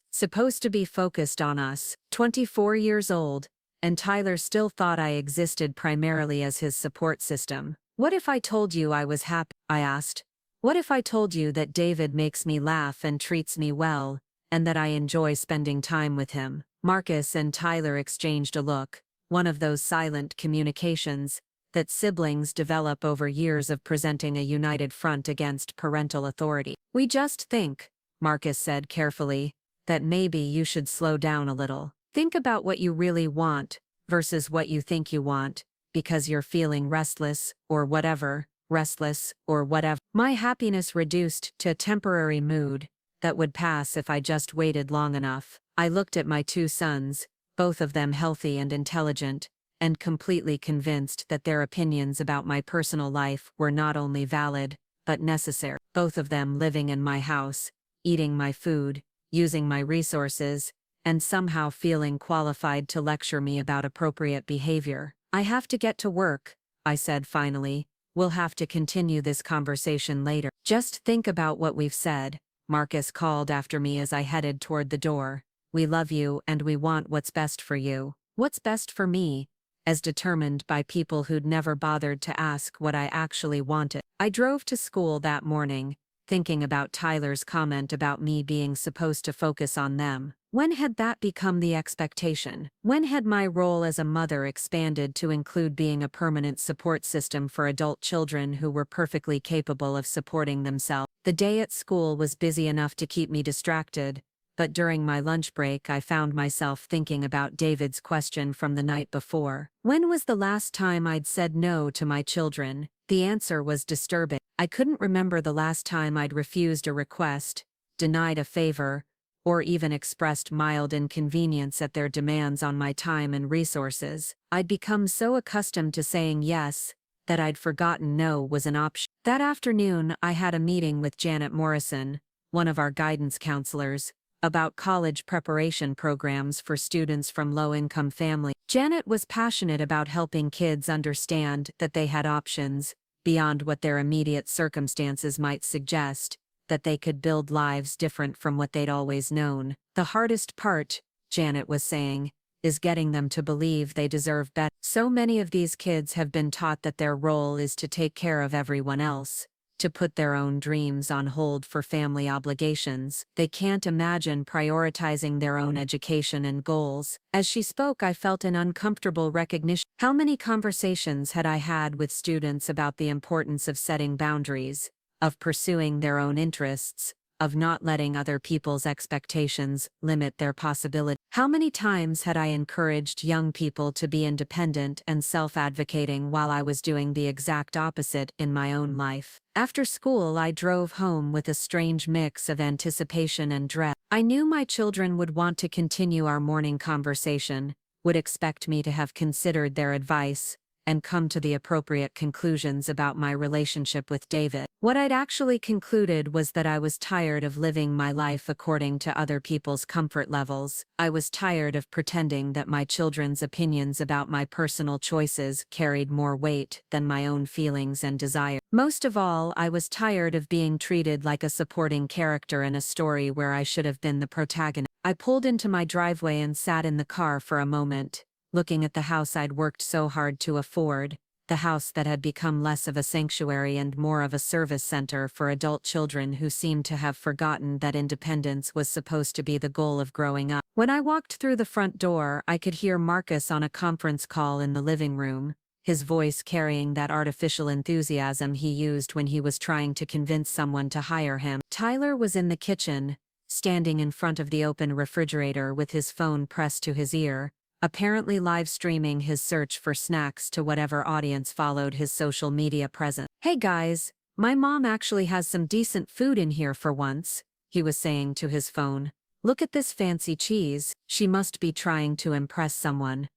24 years old, and Tyler still thought I existed primarily as his support system. "What if I told you I was happy?" I asked. "What if I told you that David makes me laugh and treats me well, and that I enjoy spending time with him?" Marcus and Tyler exchanged a look, one of those silent communications that siblings develop over years of presenting a united front against parental authority. "We just think," Marcus said carefully, "that maybe you should slow down a little. Think about what you really want versus what you think you want, because you're feeling restless or whatever. My happiness reduced to a temporary mood that would pass if I just waited long enough." I looked at my 2 sons, both of them healthy and intelligent, and completely convinced that their opinions about my personal life were not only valid, but necessary. Both of them living in my house, eating my food, using my resources, and somehow feeling qualified to lecture me about appropriate behavior. "I have to get to work," I said finally. "We'll have to continue this conversation later." "Just think about what we've said," Marcus called after me as I headed toward the door. "We love you and we want what's best for you." What's best for me? As determined by people who'd never bothered to ask what I actually wanted. I drove to school that morning, thinking about Tyler's comment about me being supposed to focus on them. When had that become the expectation? When had my role as a mother expanded to include being a permanent support system for adult children who were perfectly capable of supporting themselves? The day at school was busy enough to keep me distracted, but during my lunch break I found myself thinking about David's question from the night before. When was the last time I'd said no to my children? The answer was disturbing. I couldn't remember the last time I'd refused a request, denied a favor, or even expressed mild inconvenience at their demands on my time and resources. I'd become so accustomed to saying yes that I'd forgotten no was an option. That afternoon, I had a meeting with Janet Morrison, one of our guidance counselors, about college preparation programs for students from low-income families. Janet was passionate about helping kids understand that they had options beyond what their immediate circumstances might suggest, that they could build lives different from what they'd always known. "The hardest part," Janet was saying, "is getting them to believe they deserve better. So many of these kids have been taught that their role is to take care of everyone else, to put their own dreams on hold for family obligations. They can't imagine prioritizing their own education and goals." As she spoke, I felt an uncomfortable recognition. How many conversations had I had with students about the importance of setting boundaries, of pursuing their own interests, of not letting other people's expectations limit their possibility? How many times had I encouraged young people to be independent and self-advocating while I was doing the exact opposite in my own life? After school, I drove home with a strange mix of anticipation and dread. I knew my children would want to continue our morning conversation, would expect me to have considered their advice, and come to the appropriate conclusions about my relationship with David. What I'd actually concluded was that I was tired of living my life according to other people's comfort levels. I was tired of pretending that my children's opinions about my personal choices carried more weight than my own feelings and desires. Most of all, I was tired of being treated like a supporting character in a story where I should have been the protagonist. I pulled into my driveway and sat in the car for a moment, looking at the house I'd worked so hard to afford, the house that had become less of a sanctuary and more of a service center for adult children who seemed to have forgotten that independence was supposed to be the goal of growing up. When I walked through the front door, I could hear Marcus on a conference call in the living room, his voice carrying that artificial enthusiasm he used when he was trying to convince someone to hire him. Tyler was in the kitchen, standing in front of the open refrigerator with his phone pressed to his ear, apparently live streaming his search for snacks to whatever audience followed his social media presence. "Hey guys, my mom actually has some decent food in here for once," he was saying to his phone. "Look at this fancy cheese." She must be trying to impress someone.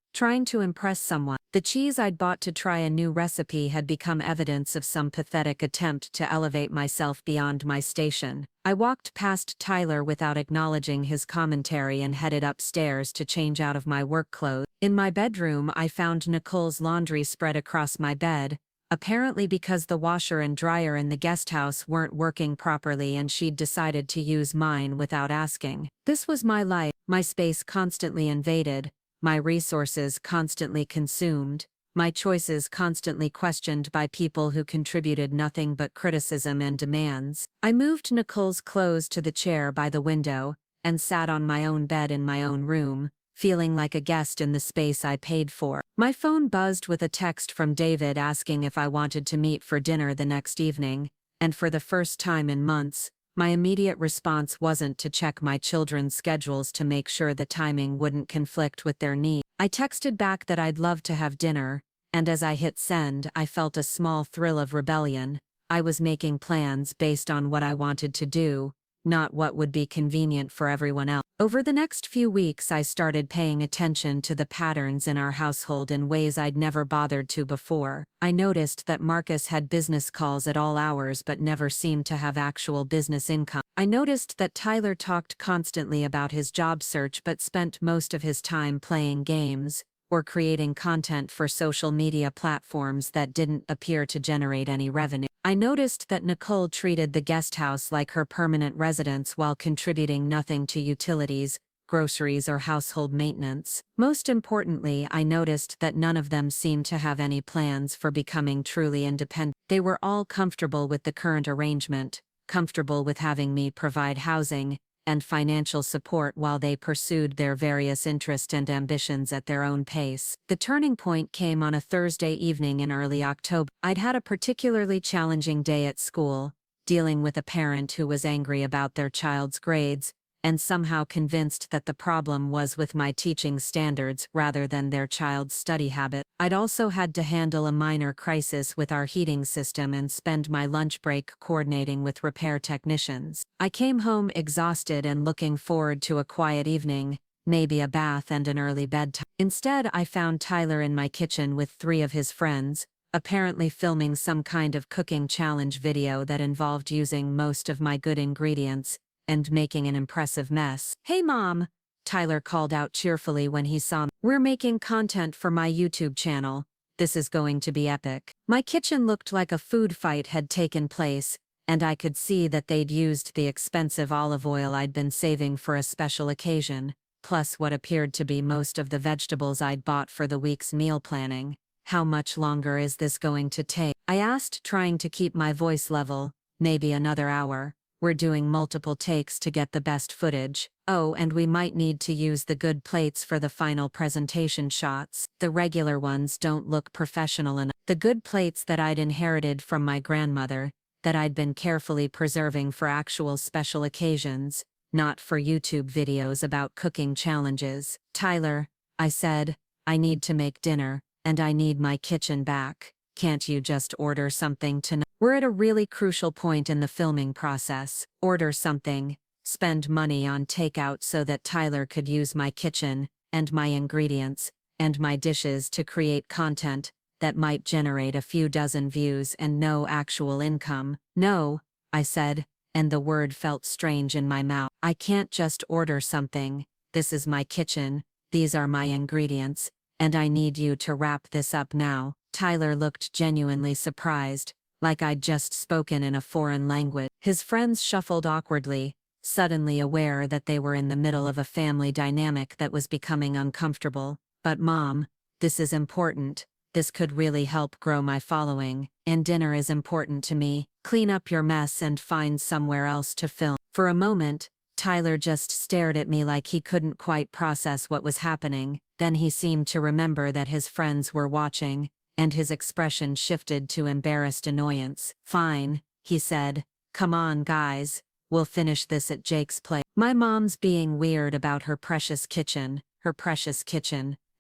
The cheese I'd bought to try a new recipe had become evidence of some pathetic attempt to elevate myself beyond my station. I walked past Tyler without acknowledging his commentary and headed upstairs to change out of my work clothes. In my bedroom, I found Nicole's laundry spread across my bed, apparently because the washer and dryer in the guest house weren't working properly and she'd decided to use mine without asking. This was my life, my space constantly invaded, my resources constantly consumed, my choices constantly questioned by people who contributed nothing but criticism and demands. I moved Nicole's clothes to the chair by the window and sat on my own bed in my own room, feeling like a guest in the space I paid for. My phone buzzed with a text from David asking if I wanted to meet for dinner the next evening, and for the first time in months, my immediate response wasn't to check my children's schedules to make sure the timing wouldn't conflict with their needs. I texted back that I'd love to have dinner, and as I hit send, I felt a small thrill of rebellion. I was making plans based on what I wanted to do, not what would be convenient for everyone else. Over the next few weeks, I started paying attention to the patterns in our household in ways I'd never bothered to before. I noticed that Marcus had business calls at all hours but never seemed to have actual business income. I noticed that Tyler talked constantly about his job search but spent most of his time playing games or creating content for social media platforms that didn't appear to generate any revenue. I noticed that Nicole treated the guest house like her permanent residence while contributing nothing to utilities, groceries, or household maintenance. Most importantly, I noticed that none of them seemed to have any plans for becoming truly independent. They were all comfortable with the current arrangement, comfortable with having me provide housing and financial support while they pursued their various interests and ambitions at their own pace. The turning point came on a Thursday evening in early October. I'd had a particularly challenging day at school, dealing with a parent who was angry about their child's grades, and somehow convinced that the problem was with my teaching standards rather than their child's study habit. I'd also had to handle a minor crisis with our heating system and spend my lunch break coordinating with repair technicians. I came home exhausted and looking forward to a quiet evening, maybe a bath and an early bedtime. Instead, I found Tyler in my kitchen with 3 of his friends, apparently filming some kind of cooking challenge video that involved using most of my good ingredients and making an impressive mess. "Hey Mom," Tyler called out cheerfully when he saw me. "We're making content for my YouTube channel. This is going to be epic." My kitchen looked like a food fight had taken place, and I could see that they'd used the expensive olive oil I'd been saving for a special occasion, plus what appeared to be most of the vegetables I'd bought for the week's meal planning. "How much longer is this going to take?" I asked, trying to keep my voice level. "Maybe another hour. We're doing multiple takes to get the best footage. Oh, and we might need to use the good plates for the final presentation shots. The regular ones don't look professional enough." The good plates that I'd inherited from my grandmother, that I'd been carefully preserving for actual special occasions, not for YouTube videos about cooking challenges. "Tyler," I said, "I need to make dinner, and I need my kitchen back. Can't you just order something tonight?" We're at a really crucial point in the filming process. Order something, spend money on takeout so that Tyler could use my kitchen, and my ingredients, and my dishes to create content that might generate a few dozen views and no actual income. "No," I said, and the word felt strange in my mouth. "I can't just order something. This is my kitchen, these are my ingredients, and I need you to wrap this up now." Tyler looked genuinely surprised, like I'd just spoken in a foreign language. His friends shuffled awkwardly, suddenly aware that they were in the middle of a family dynamic that was becoming uncomfortable. "But Mom, this is important. This could really help grow my following, and dinner is important to me. Clean up your mess and find somewhere else to film." For a moment, Tyler just stared at me like he couldn't quite process what was happening. Then he seemed to remember that his friends were watching, and his expression shifted to embarrassed annoyance. "Fine," he said. "Come on guys, we'll finish this at Jake's place." My mom's being weird about her precious kitchen,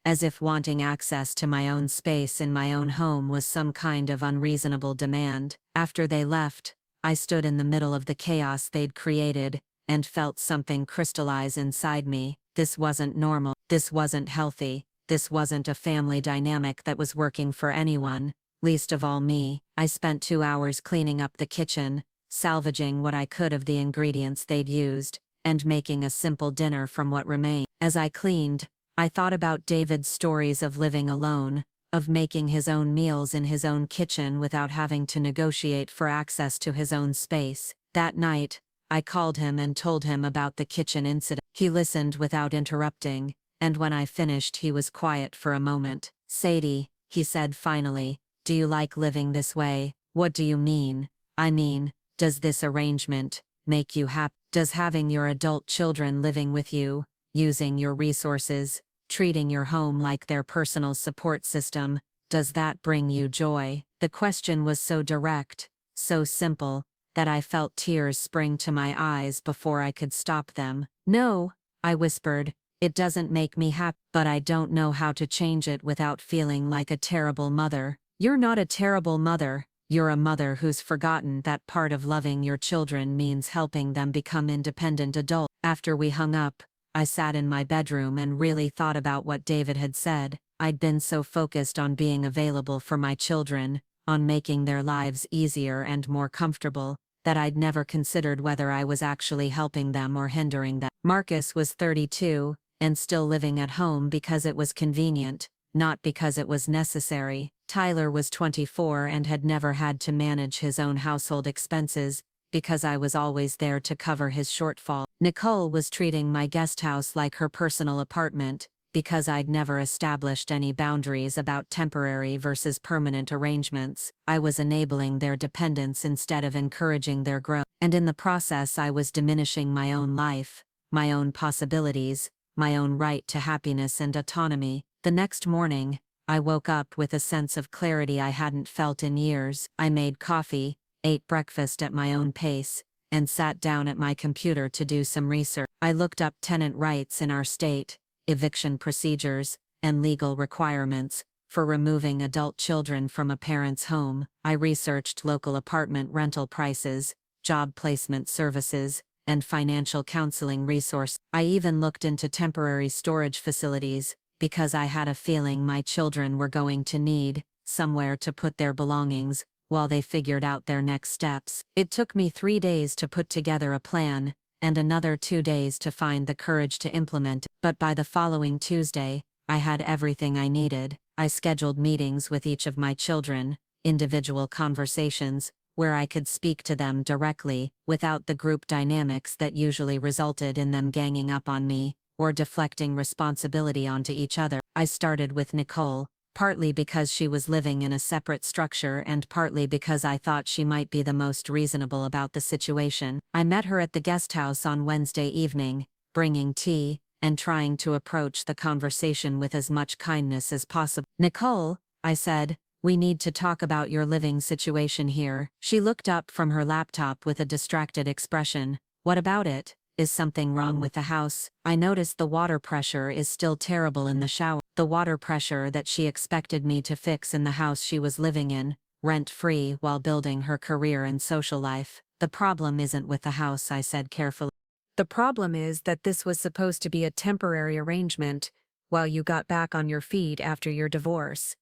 as if wanting access to my own space in my own home was some kind of unreasonable demand. After they left, I stood in the middle of the chaos they'd created, and felt something crystallize inside me. This wasn't normal. This wasn't healthy. This wasn't a family dynamic that was working for anyone, least of all me. I spent 2 hours cleaning up the kitchen, salvaging what I could of the ingredients they'd used, and making a simple dinner from what remained. As I cleaned, I thought about David's stories of living alone, of making his own meals in his own kitchen without having to negotiate for access to his own space. That night, I called him and told him about the kitchen incident. He listened without interrupting, and when I finished he was quiet for a moment. "Sadie," he said finally, "do you like living this way?" "What do you mean?" "I mean, does this arrangement make you happy? Does having your adult children living with you, using your resources, treating your home like their personal support system, does that bring you joy?" The question was so direct, so simple, that I felt tears spring to my eyes before I could stop them. "No," I whispered, "it doesn't make me happy, but I don't know how to change it without feeling like a terrible mother." "You're not a terrible mother. You're a mother who's forgotten that part of loving your children means helping them become independent adults." After we hung up, I sat in my bedroom and really thought about what David had said. I'd been so focused on being available for my children, on making their lives easier and more comfortable, that I'd never considered whether I was actually helping them or hindering them. Marcus was 32, and still living at home because it was convenient, not because it was necessary. Tyler was 24 and had never had to manage his own household expenses, because I was always there to cover his shortfall. Nicole was treating my guest house like her personal apartment, because I'd never established any boundaries about temporary versus permanent arrangements. I was enabling their dependence instead of encouraging their growth. And in the process I was diminishing my own life, my own possibilities, my own right to happiness and autonomy. The next morning, I woke up with a sense of clarity I hadn't felt in years. I made coffee, ate breakfast at my own pace, and sat down at my computer to do some research. I looked up tenant rights in our state, eviction procedures, and legal requirements for removing adult children from a parent's home. I researched local apartment rental prices, job placement services, and financial counseling resources. I even looked into temporary storage facilities, because I had a feeling my children were going to need somewhere to put their belongings while they figured out their next steps. It took me 3 days to put together a plan, and another 2 days to find the courage to implement it. But by the following Tuesday, I had everything I needed. I scheduled meetings with each of my children, individual conversations, where I could speak to them directly, without the group dynamics that usually resulted in them ganging up on me, or deflecting responsibility onto each other. I started with Nicole, partly because she was living in a separate structure and partly because I thought she might be the most reasonable about the situation. I met her at the guest house on Wednesday evening, bringing tea, and trying to approach the conversation with as much kindness as possible. "Nicole," I said, "we need to talk about your living situation here." She looked up from her laptop with a distracted expression. "What about it? Is something wrong with the house?" I noticed the water pressure is still terrible in the shower. The water pressure that she expected me to fix in the house she was living in, rent-free while building her career and social life. "The problem isn't with the house," I said carefully. "The problem is that this was supposed to be a temporary arrangement while you got back on your feet after your divorce.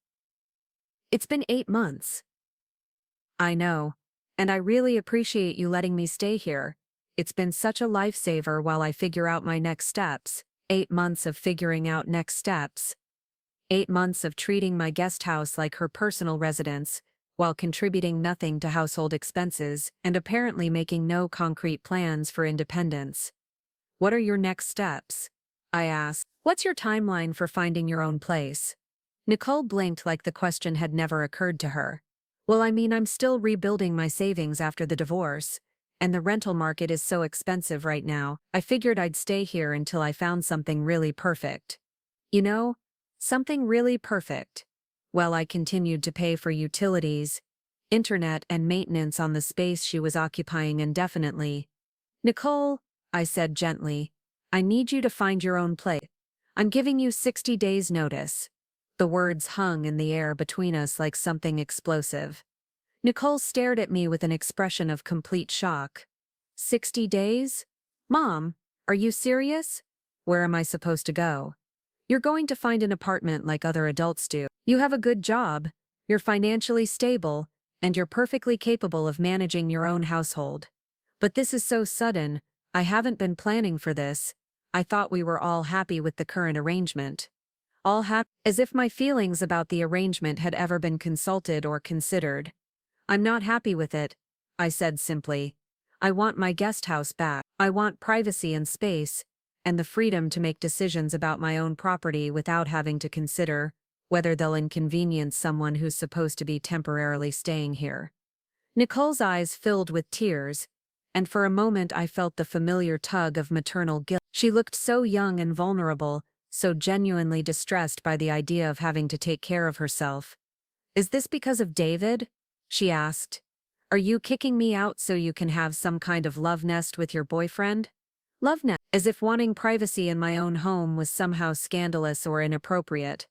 It's been 8 months. I know, and I really appreciate you letting me stay here. It's been such a lifesaver while I figure out my next steps." 8 months of figuring out next steps. 8 months of treating my guest house like her personal residence, while contributing nothing to household expenses and apparently making no concrete plans for independence. "What are your next steps?" I asked. "What's your timeline for finding your own place?" Nicole blinked like the question had never occurred to her. "Well, I mean, I'm still rebuilding my savings after the divorce, and the rental market is so expensive right now. I figured I'd stay here until I found something really perfect. You know, something really perfect." Well, I continued to pay for utilities, internet, and maintenance on the space she was occupying indefinitely. "Nicole," I said gently, "I need you to find your own place. I'm giving you 60 days notice." The words hung in the air between us like something explosive. Nicole stared at me with an expression of complete shock. 60 days? Mom, are you serious? Where am I supposed to go? You're going to find an apartment like other adults do. You have a good job, you're financially stable, and you're perfectly capable of managing your own household. But this is so sudden. I haven't been planning for this. I thought we were all happy with the current arrangement. All happy, as if my feelings about the arrangement had ever been consulted or considered. "I'm not happy with it," I said simply. "I want my guest house back. I want privacy and space, and the freedom to make decisions about my own property without having to consider whether they'll inconvenience someone who's supposed to be temporarily staying here." Nicole's eyes filled with tears, and for a moment I felt the familiar tug of maternal guilt. She looked so young and vulnerable, so genuinely distressed by the idea of having to take care of herself. "Is this because of David?" she asked. "Are you kicking me out so you can have some kind of love nest with your boyfriend?" Love nest, as if wanting privacy in my own home was somehow scandalous or inappropriate.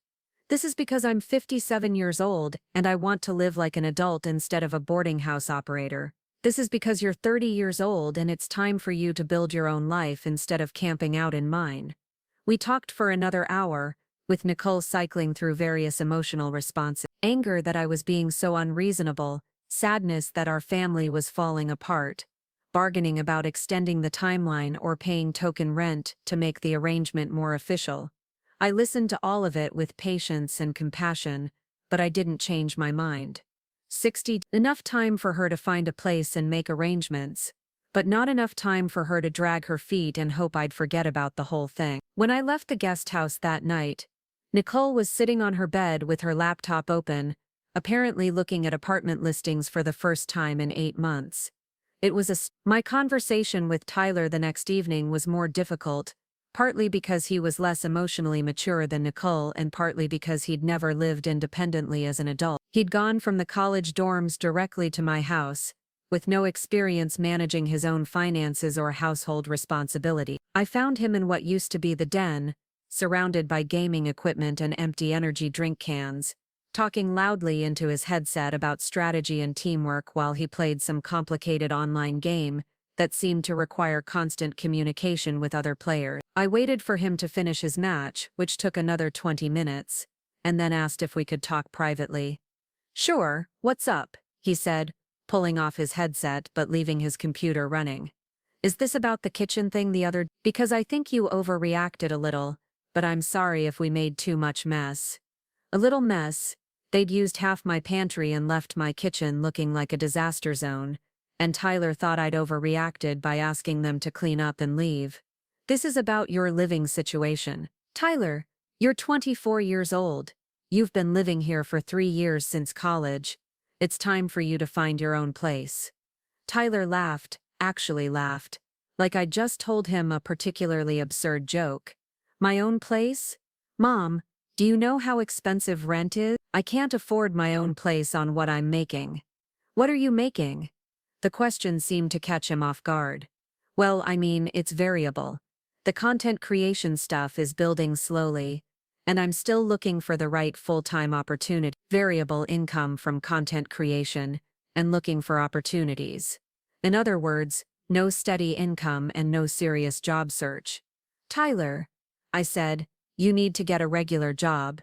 "This is because I'm 57 years old and I want to live like an adult instead of a boarding house operator. This is because you're 30 years old and it's time for you to build your own life instead of camping out in mine." We talked for another hour, with Nicole cycling through various emotional responses. Anger that I was being so unreasonable, sadness that our family was falling apart, bargaining about extending the timeline or paying token rent to make the arrangement more official. I listened to all of it with patience and compassion, but I didn't change my mind. 60, enough time for her to find a place and make arrangements, but not enough time for her to drag her feet and hope I'd forget about the whole thing. When I left the guest house that night, Nicole was sitting on her bed with her laptop open, apparently looking at apartment listings for the first time in 8 months. My conversation with Tyler the next evening was more difficult, partly because he was less emotionally mature than Nicole and partly because he'd never lived independently as an adult. He'd gone from the college dorms directly to my house, with no experience managing his own finances or household responsibility. I found him in what used to be the den, surrounded by gaming equipment and empty energy drink cans, talking loudly into his headset about strategy and teamwork while he played some complicated online game that seemed to require constant communication with other players. I waited for him to finish his match, which took another 20 minutes, and then asked if we could talk privately. "Sure, what's up?" he said, pulling off his headset but leaving his computer running. "Is this about the kitchen thing the other? Because I think you overreacted a little, but I'm sorry if we made too much mess." A little mess. They'd used half my pantry and left my kitchen looking like a disaster zone, and Tyler thought I'd overreacted by asking them to clean up and leave. "This is about your living situation. Tyler, you're 24 years old. You've been living here for 3 years since college. It's time for you to find your own place." Tyler laughed, actually laughed, like I'd just told him a particularly absurd joke. "My own place? Mom, do you know how expensive rent is? I can't afford my own place on what I'm making." "What are you making?" The question seemed to catch him off guard. "Well, I mean, it's variable. The content creation stuff is building slowly, and I'm still looking for the right full-time opportunity. Variable income from content creation, and looking for opportunities. In other words, no steady income and no serious job search." "Tyler," I said, "you need to get a regular job.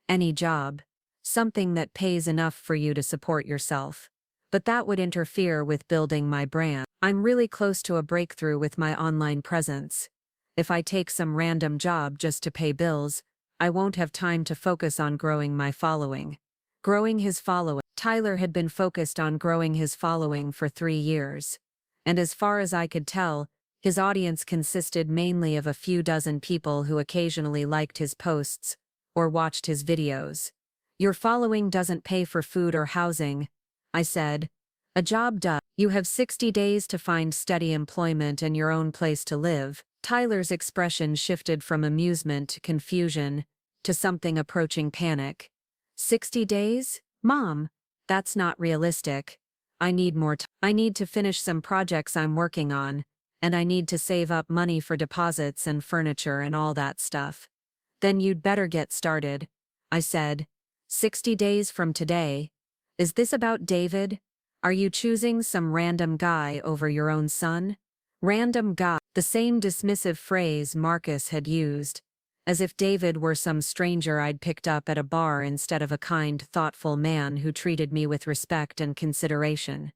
Any job. Something that pays enough for you to support yourself. But that would interfere with building my brand. I'm really close to a breakthrough with my online presence. If I take some random job just to pay bills, I won't have time to focus on growing my following." Growing his following. Tyler had been focused on growing his following for 3 years. And as far as I could tell, his audience consisted mainly of a few dozen people who occasionally liked his posts or watched his videos. "Your following doesn't pay for food or housing," I said. "A job does. You have 60 days to find steady employment and your own place to live." Tyler's expression shifted from amusement to confusion to something approaching panic. 60 days? Mom, that's not realistic. I need more time. I need to finish some projects I'm working on, and I need to save up money for deposits and furniture and all that stuff. "Then you'd better get started," I said. 60 days from today. Is this about David? Are you choosing some random guy over your own son? Random guy. The same dismissive phrase Marcus had used, as if David were some stranger I'd picked up at a bar instead of a kind, thoughtful man who treated me with respect and consideration.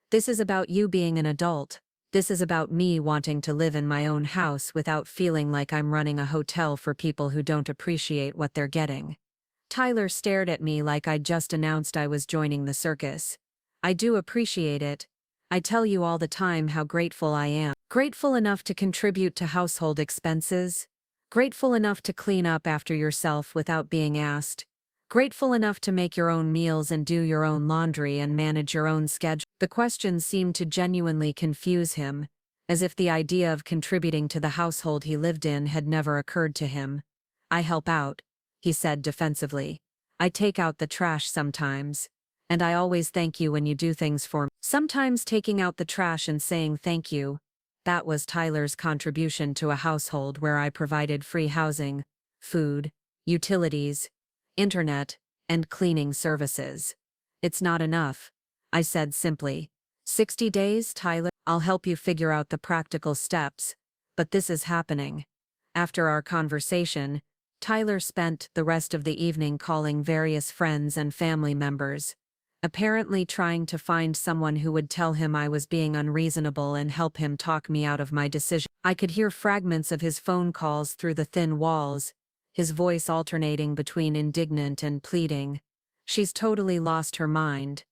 "This is about you being an adult. This is about me wanting to live in my own house without feeling like I'm running a hotel for people who don't appreciate what they're getting." Tyler stared at me like I'd just announced I was joining the circus. "I do appreciate it. I tell you all the time how grateful I am. Grateful enough to contribute to household expenses. Grateful enough to clean up after yourself without being asked. Grateful enough to make your own meals and do your own laundry and manage your own schedule." The question seemed to genuinely confuse him, as if the idea of contributing to the household he lived in had never occurred to him. "I help out," he said defensively. "I take out the trash sometimes. And I always thank you when you do things for me." Sometimes taking out the trash and saying thank you. That was Tyler's contribution to a household where I provided free housing, food, utilities, internet, and cleaning services. "It's not enough," I said simply. 60 days, Tyler? I'll help you figure out the practical steps, but this is happening." After our conversation, Tyler spent the rest of the evening calling various friends and family members. apparently trying to find someone who would tell him I was being unreasonable and help him talk me out of my decision. I could hear fragments of his phone calls through the thin walls, his voice alternating between indignant and pleading. She's totally lost her mind.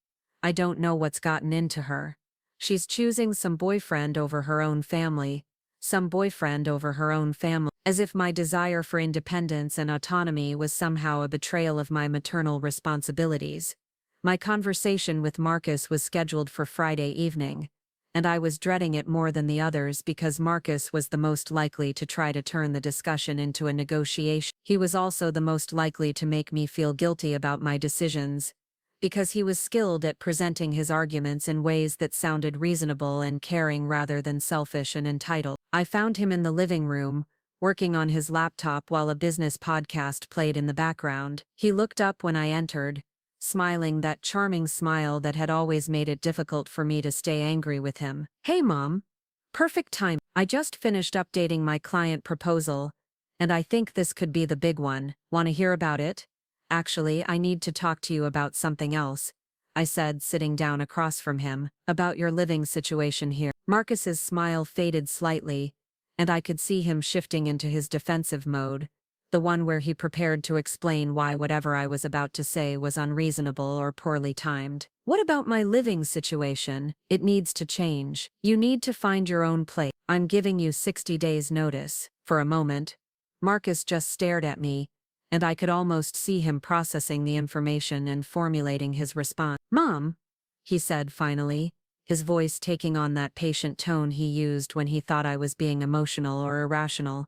I don't know what's gotten into her. She's choosing some boyfriend over her own family. Some boyfriend over her own family. As if my desire for independence and autonomy was somehow a betrayal of my maternal responsibilities. My conversation with Marcus was scheduled for Friday evening, and I was dreading it more than the others because Marcus was the most likely to try to turn the discussion into a negotiation. He was also the most likely to make me feel guilty about my decisions, because he was skilled at presenting his arguments in ways that sounded reasonable and caring rather than selfish and entitled. I found him in the living room, working on his laptop while a business podcast played in the background. He looked up when I entered, smiling that charming smile that had always made it difficult for me to stay angry with him. "Hey Mom. Perfect time. I just finished updating my client proposal, and I think this could be the big one. Want to hear about it? Actually, I need to talk to you about something else," I said, sitting down across from him. "About your living situation here." Marcus's smile faded slightly, and I could see him shifting into his defensive mode, the one where he prepared to explain why whatever I was about to say was unreasonable or poorly timed. "What about my living situation? It needs to change. You need to find your own place. I'm giving you 60 days notice." For a moment, Marcus just stared at me, and I could almost see him processing the information and formulating his response. "Mom," he said finally, his voice taking on that patient tone he used when he thought I was being emotional or irrational,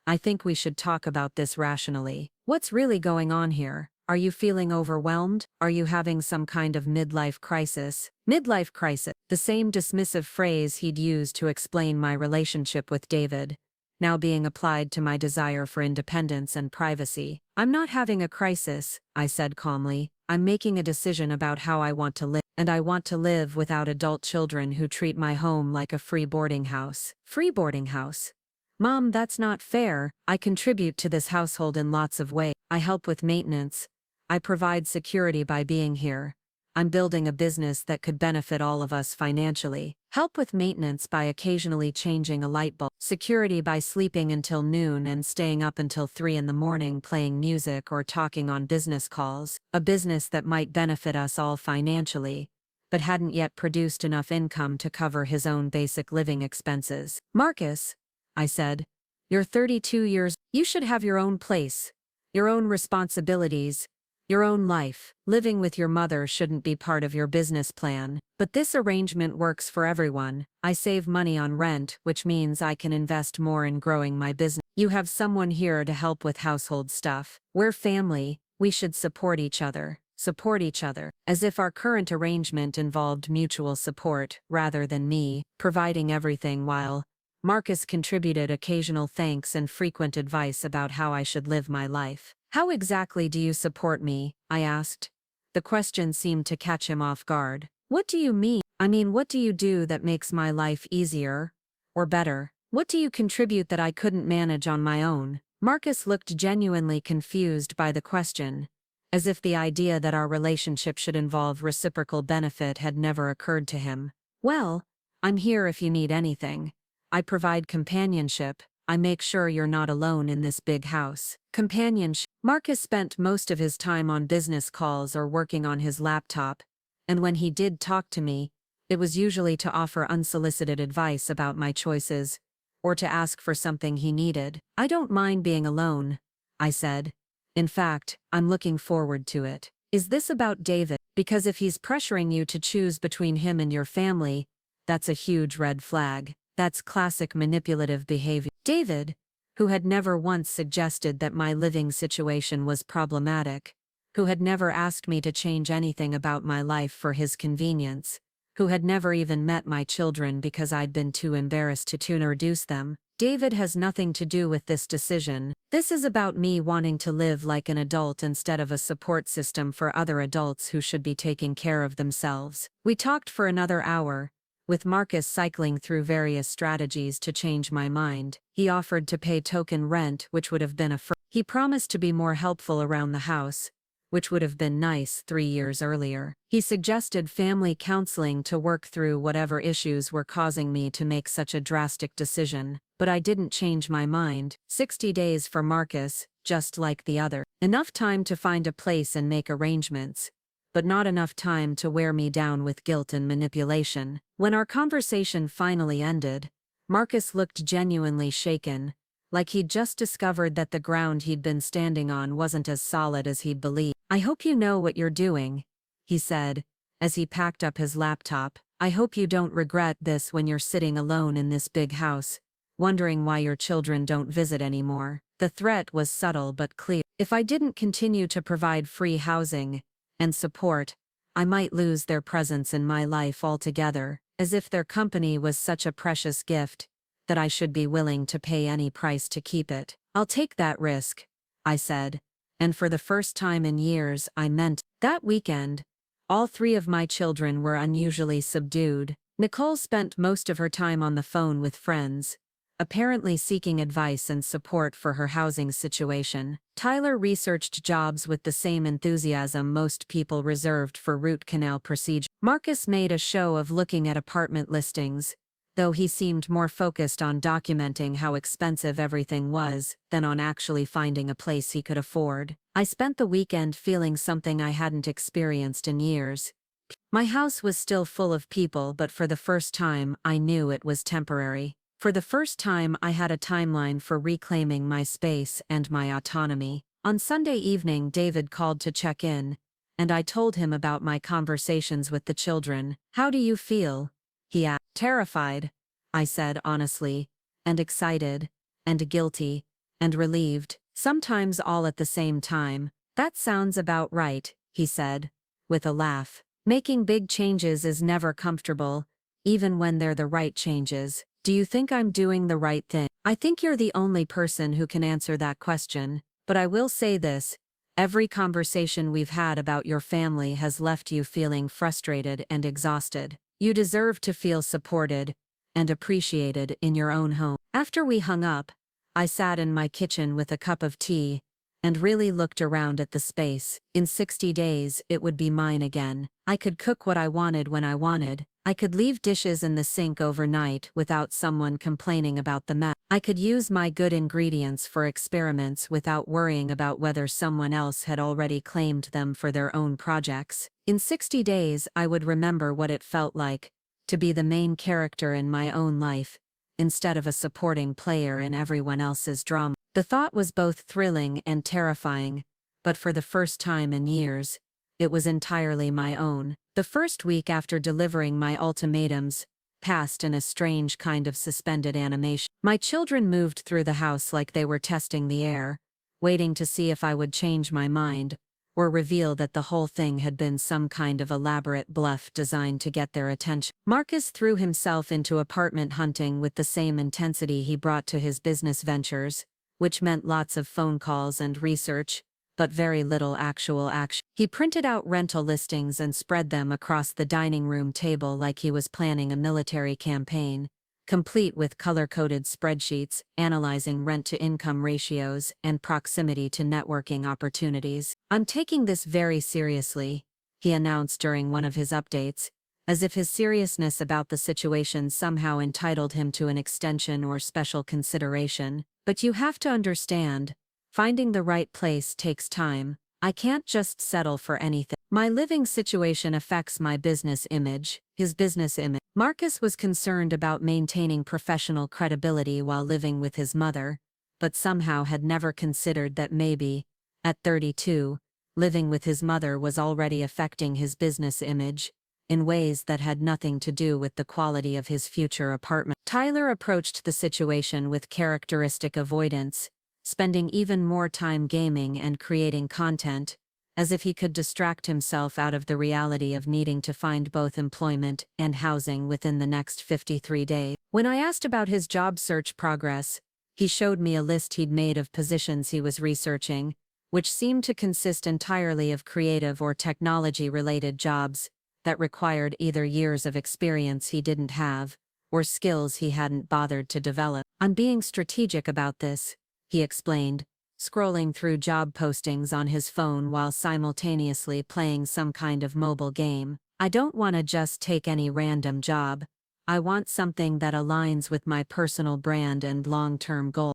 "I think we should talk about this rationally. What's really going on here? Are you feeling overwhelmed? Are you having some kind of midlife crisis?" Midlife crisis, the same dismissive phrase he'd used to explain my relationship with David, now being applied to my desire for independence and privacy. "I'm not having a crisis," I said calmly. "I'm making a decision about how I want to live, and I want to live without adult children who treat my home like a free boarding house." "Free boarding house? Mom, that's not fair. I contribute to this household in lots of ways. I help with maintenance. I provide security by being here. I'm building a business that could benefit all of us financially. Help with maintenance by occasionally changing a light bulb. Security by sleeping until noon and staying up until 3 in the morning playing music or talking on business calls. A business that might benefit us all financially, but hadn't yet produced enough income to cover his own basic living expenses." "Marcus," I said, "you're 32 years. You should have your own place, your own responsibilities, your own life. Living with your mother shouldn't be part of your business plan. But this arrangement works for everyone. I save money on rent, which means I can invest more in growing my business. You have someone here to help with household stuff. We're family. We should support each other." Support each other. As if our current arrangement involved mutual support, rather than me providing everything while Marcus contributed occasional thanks and frequent advice about how I should live my life. "How exactly do you support me?" I asked. The question seemed to catch him off guard. "What do you mean? I mean, what do you do that makes my life easier? Or better? What do you contribute that I couldn't manage on my own?" Marcus looked genuinely confused by the question, as if the idea that our relationship should involve reciprocal benefit had never occurred to him. "Well, I'm here if you need anything. I provide companionship. I make sure you're not alone in this big house." Companionship. Marcus spent most of his time on business calls or working on his laptop, and when he did talk to me, it was usually to offer unsolicited advice about my choices, or to ask for something he needed. "I don't mind being alone," I said. "In fact, I'm looking forward to it." "Is this about David? Because if he's pressuring you to choose between him and your family, that's a huge red flag. That's classic manipulative behavior." David, who had never once suggested that my living situation was problematic, who had never asked me to change anything about my life for his convenience, who had never even met my children because I'd been too embarrassed to introduce them. David has nothing to do with this decision. This is about me wanting to live like an adult instead of a support system for other adults who should be taking care of themselves. We talked for another hour, with Marcus cycling through various strategies to change my mind. He offered to pay token rent, which would have been a He promised to be more helpful around the house, which would have been nice 3 years earlier. He suggested family counseling to work through whatever issues were causing me to make such a drastic decision, but I didn't change my mind. 60 days for Marcus, just like the other. Enough time to find a place and make arrangements, but not enough time to wear me down with guilt and manipulation. When our conversation finally ended, Marcus looked genuinely shaken, like he'd just discovered that the ground he'd been standing on wasn't as solid as he'd believed. "I hope you know what you're doing," he said, as he packed up his laptop. "I hope you don't regret this when you're sitting alone in this big house, wondering why your children don't visit anymore." The threat was subtle but clear. If I didn't continue to provide free housing and support, I might lose their presence in my life altogether, as if their company was such a precious gift that I should be willing to pay any price to keep it. "I'll take that risk," I said, and for the first time in years I meant it. That weekend, all 3 of my children were unusually subdued. Nicole spent most of her time on the phone with friends, apparently seeking advice and support for her housing situation. Tyler researched jobs with the same enthusiasm most people reserved for root canal procedure. Marcus made a show of looking at apartment listings, though he seemed more focused on documenting how expensive everything was than on actually finding a place he could afford. I spent the weekend feeling something I hadn't experienced in years. My house was still full of people, but for the first time I knew it was temporary. For the first time I had a timeline for reclaiming my space and my autonomy. On Sunday evening David called to check in, and I told him about my conversations with the children. "How do you feel?" he asked. "Terrified," I said honestly, and excited, and guilty, and relieved, sometimes all at the same time. "That sounds about right," he said, with a laugh. "Making big changes is never comfortable, even when they're the right changes. Do you think I'm doing the right thing?" "I think you're the only person who can answer that question, but I will say this. Every conversation we've had about your family has left you feeling frustrated and exhausted. You deserve to feel supported and appreciated in your own home." After we hung up, I sat in my kitchen with a cup of tea and really looked around at the space. In 60 days, it would be mine again. I could cook what I wanted when I wanted. I could leave dishes in the sink overnight without someone complaining about the mess. I could use my good ingredients for experiments without worrying about whether someone else had already claimed them for their own projects. In 60 days, I would remember what it felt like to be the main character in my own life, instead of a supporting player in everyone else's drama. The thought was both thrilling and terrifying, but for the first time in years, it was entirely my own. The first week after delivering my ultimatums passed in a strange kind of suspended animation. My children moved through the house like they were testing the air, waiting to see if I would change my mind or reveal that the whole thing had been some kind of elaborate bluff designed to get their attention. Marcus threw himself into apartment hunting with the same intensity he brought to his business ventures, which meant lots of phone calls and research, but very little actual action. He printed out rental listings and spread them across the dining room table like he was planning a military campaign, complete with color-coded spreadsheets analyzing rent-to-income ratios and proximity to networking opportunities. "I'm taking this very seriously," he announced during one of his updates, as if his seriousness about the situation somehow entitled him to an extension or special consideration. "But you have to understand, finding the right place takes time. I can't just settle for anything. My living situation affects my business image." His business image. Marcus was concerned about maintaining professional credibility while living with his mother, but somehow had never considered that maybe, at 32, living with his mother was already affecting his business image in ways that had nothing to do with the quality of his future apartment. Tyler approached the situation with characteristic avoidance, spending even more time gaming and creating content, as if he could distract himself out of the reality of needing to find both employment and housing within the next 53 days. When I asked about his job search progress, he showed me a list he'd made of positions he was researching, which seemed to consist entirely of creative or technology-related jobs that required either years of experience he didn't have, or skills he hadn't bothered to develop. "I'm being strategic about this," he explained, scrolling through job postings on his phone while simultaneously playing some kind of mobile game. I don't want to just take any random job. I want something that aligns with my personal brand and long-term goal.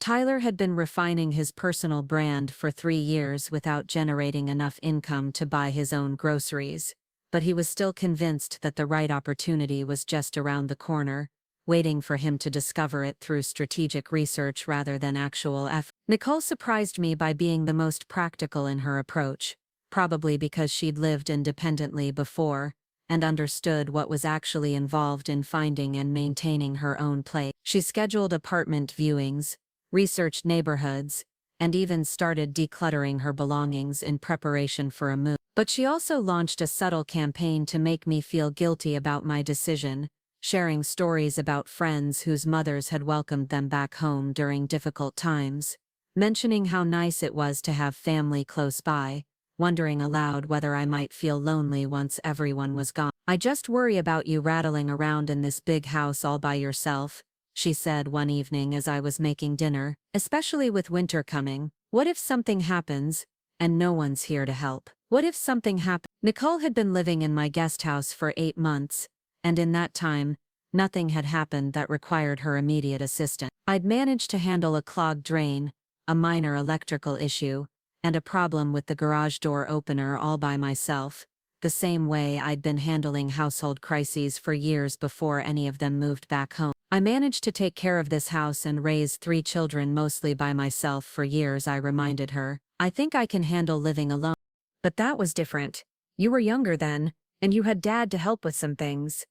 Tyler had been refining his personal brand for 3 years without generating enough income to buy his own groceries, but he was still convinced that the right opportunity was just around the corner, waiting for him to discover it through strategic research rather than actual effort. Nicole surprised me by being the most practical in her approach, probably because she'd lived independently before and understood what was actually involved in finding and maintaining her own place. She scheduled apartment viewings, researched neighborhoods, and even started decluttering her belongings in preparation for a move. But she also launched a subtle campaign to make me feel guilty about my decision, sharing stories about friends whose mothers had welcomed them back home during difficult times, mentioning how nice it was to have family close by, wondering aloud whether I might feel lonely once everyone was gone. "I just worry about you rattling around in this big house all by yourself," she said one evening as I was making dinner, "especially with winter coming. What if something happens, and no one's here to help? What if something happens?" Nicole had been living in my guest house for 8 months, and in that time, nothing had happened that required her immediate assistance. I'd managed to handle a clogged drain, a minor electrical issue, and a problem with the garage door opener all by myself, the same way I'd been handling household crises for years before any of them moved back home. "I managed to take care of this house and raise 3 children mostly by myself for years," I reminded her. "I think I can handle living alone." "But that was different. You were younger then, and you had Dad to help with some things."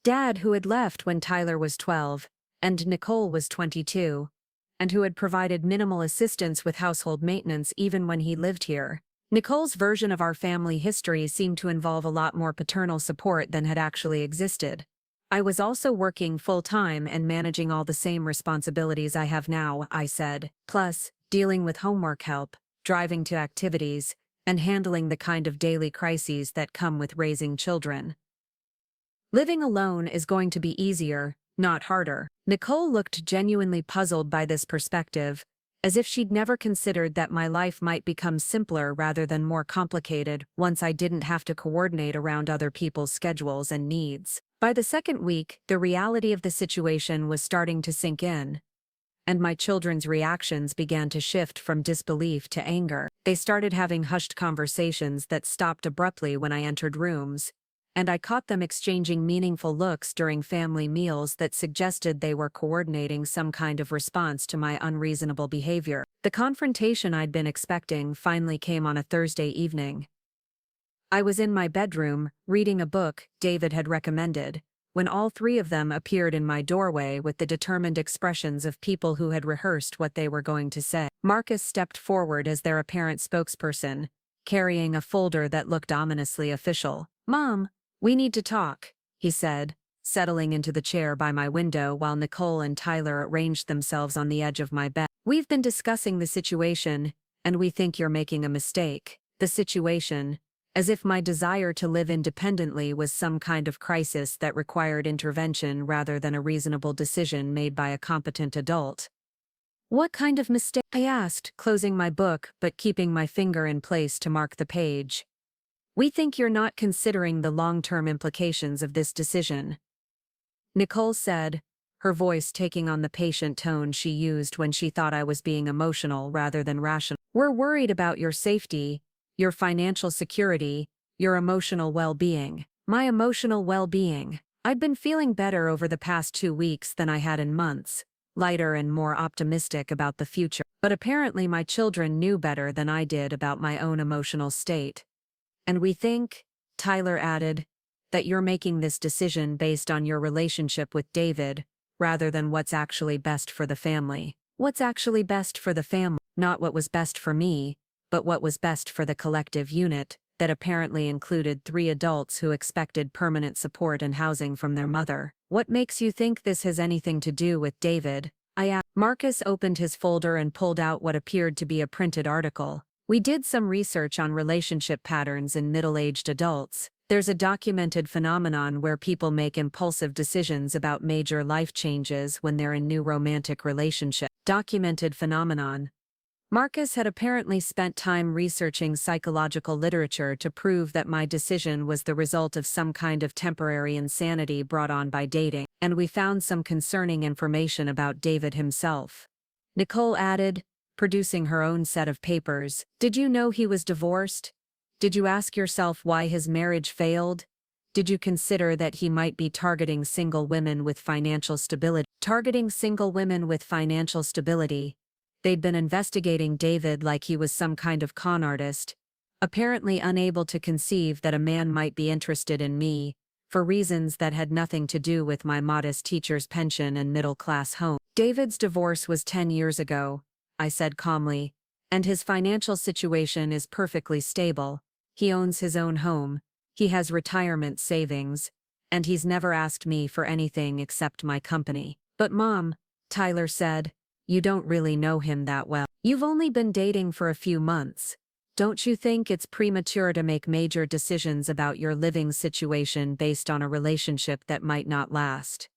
Dad, who had left when Tyler was 12, and Nicole was 22. And who had provided minimal assistance with household maintenance even when he lived here. Nicole's version of our family history seemed to involve a lot more paternal support than had actually existed. "I was also working full-time and managing all the same responsibilities I have now," I said. "Plus, dealing with homework help, driving to activities, and handling the kind of daily crises that come with raising children. Living alone is going to be easier, not harder." Nicole looked genuinely puzzled by this perspective, as if she'd never considered that my life might become simpler rather than more complicated once I didn't have to coordinate around other people's schedules and needs. By the second week, the reality of the situation was starting to sink in, and my children's reactions began to shift from disbelief to anger. They started having hushed conversations that stopped abruptly when I entered rooms, and I caught them exchanging meaningful looks during family meals that suggested they were coordinating some kind of response to my unreasonable behavior. The confrontation I'd been expecting finally came on a Thursday evening. I was in my bedroom, reading a book David had recommended, when all 3 of them appeared in my doorway with the determined expressions of people who had rehearsed what they were going to say. Marcus stepped forward as their apparent spokesperson, carrying a folder that looked ominously official. "Mom, we need to talk," he said, settling into the chair by my window while Nicole and Tyler arranged themselves on the edge of my bed. "We've been discussing the situation, and we think you're making a mistake." The situation, as if my desire to live independently was some kind of crisis that required intervention rather than a reasonable decision made by a competent adult. "What kind of mistake?" I asked, closing my book but keeping my finger in place to mark the page. "We think you're not considering the long-term implications of this decision," Nicole said, her voice taking on the patient tone she used when she thought I was being emotional rather than rational. "We're worried about your safety, your financial security, your emotional well-being." My emotional well-being. I'd been feeling better over the past 2 weeks than I had in months, lighter and more optimistic about the future. But apparently my children knew better than I did about my own emotional state. "And we think," Tyler added, "that you're making this decision based on your relationship with David, rather than what's actually best for the family." What's actually best for the family? Not what was best for me, but what was best for the collective unit, that apparently included 3 adults who expected permanent support and housing from their mother. "What makes you think this has anything to do with David?" I asked. Marcus opened his folder and pulled out what appeared to be a printed article. "We did some research on relationship patterns in middle-aged adults," There's a documented phenomenon where people make impulsive decisions about major life changes when they're in new romantic relationships. Documented phenomenon. Marcus had apparently spent time researching psychological literature to prove that my decision was the result of some kind of temporary insanity brought on by dating, and we found some concerning information about David himself. Nicole added, producing her own set of papers. Did you know he was divorced? Did you ask yourself why his marriage failed? Did you consider that he might be targeting single women with financial stability? Targeting single women with financial stability. They'd been investigating David like he was some kind of con artist, apparently unable to conceive that a man might be interested in me, for reasons that had nothing to do with my modest teacher's pension and middle-class home. David's divorce was 10 years ago, I said calmly, and his financial situation is perfectly stable. He owns his own home, he has retirement savings, and he's never asked me for anything except my company. But Mom, Tyler said, you don't really know him that well. You've only been dating for a few months. Don't you think it's premature to make major decisions about your living situation based on a relationship that might not last?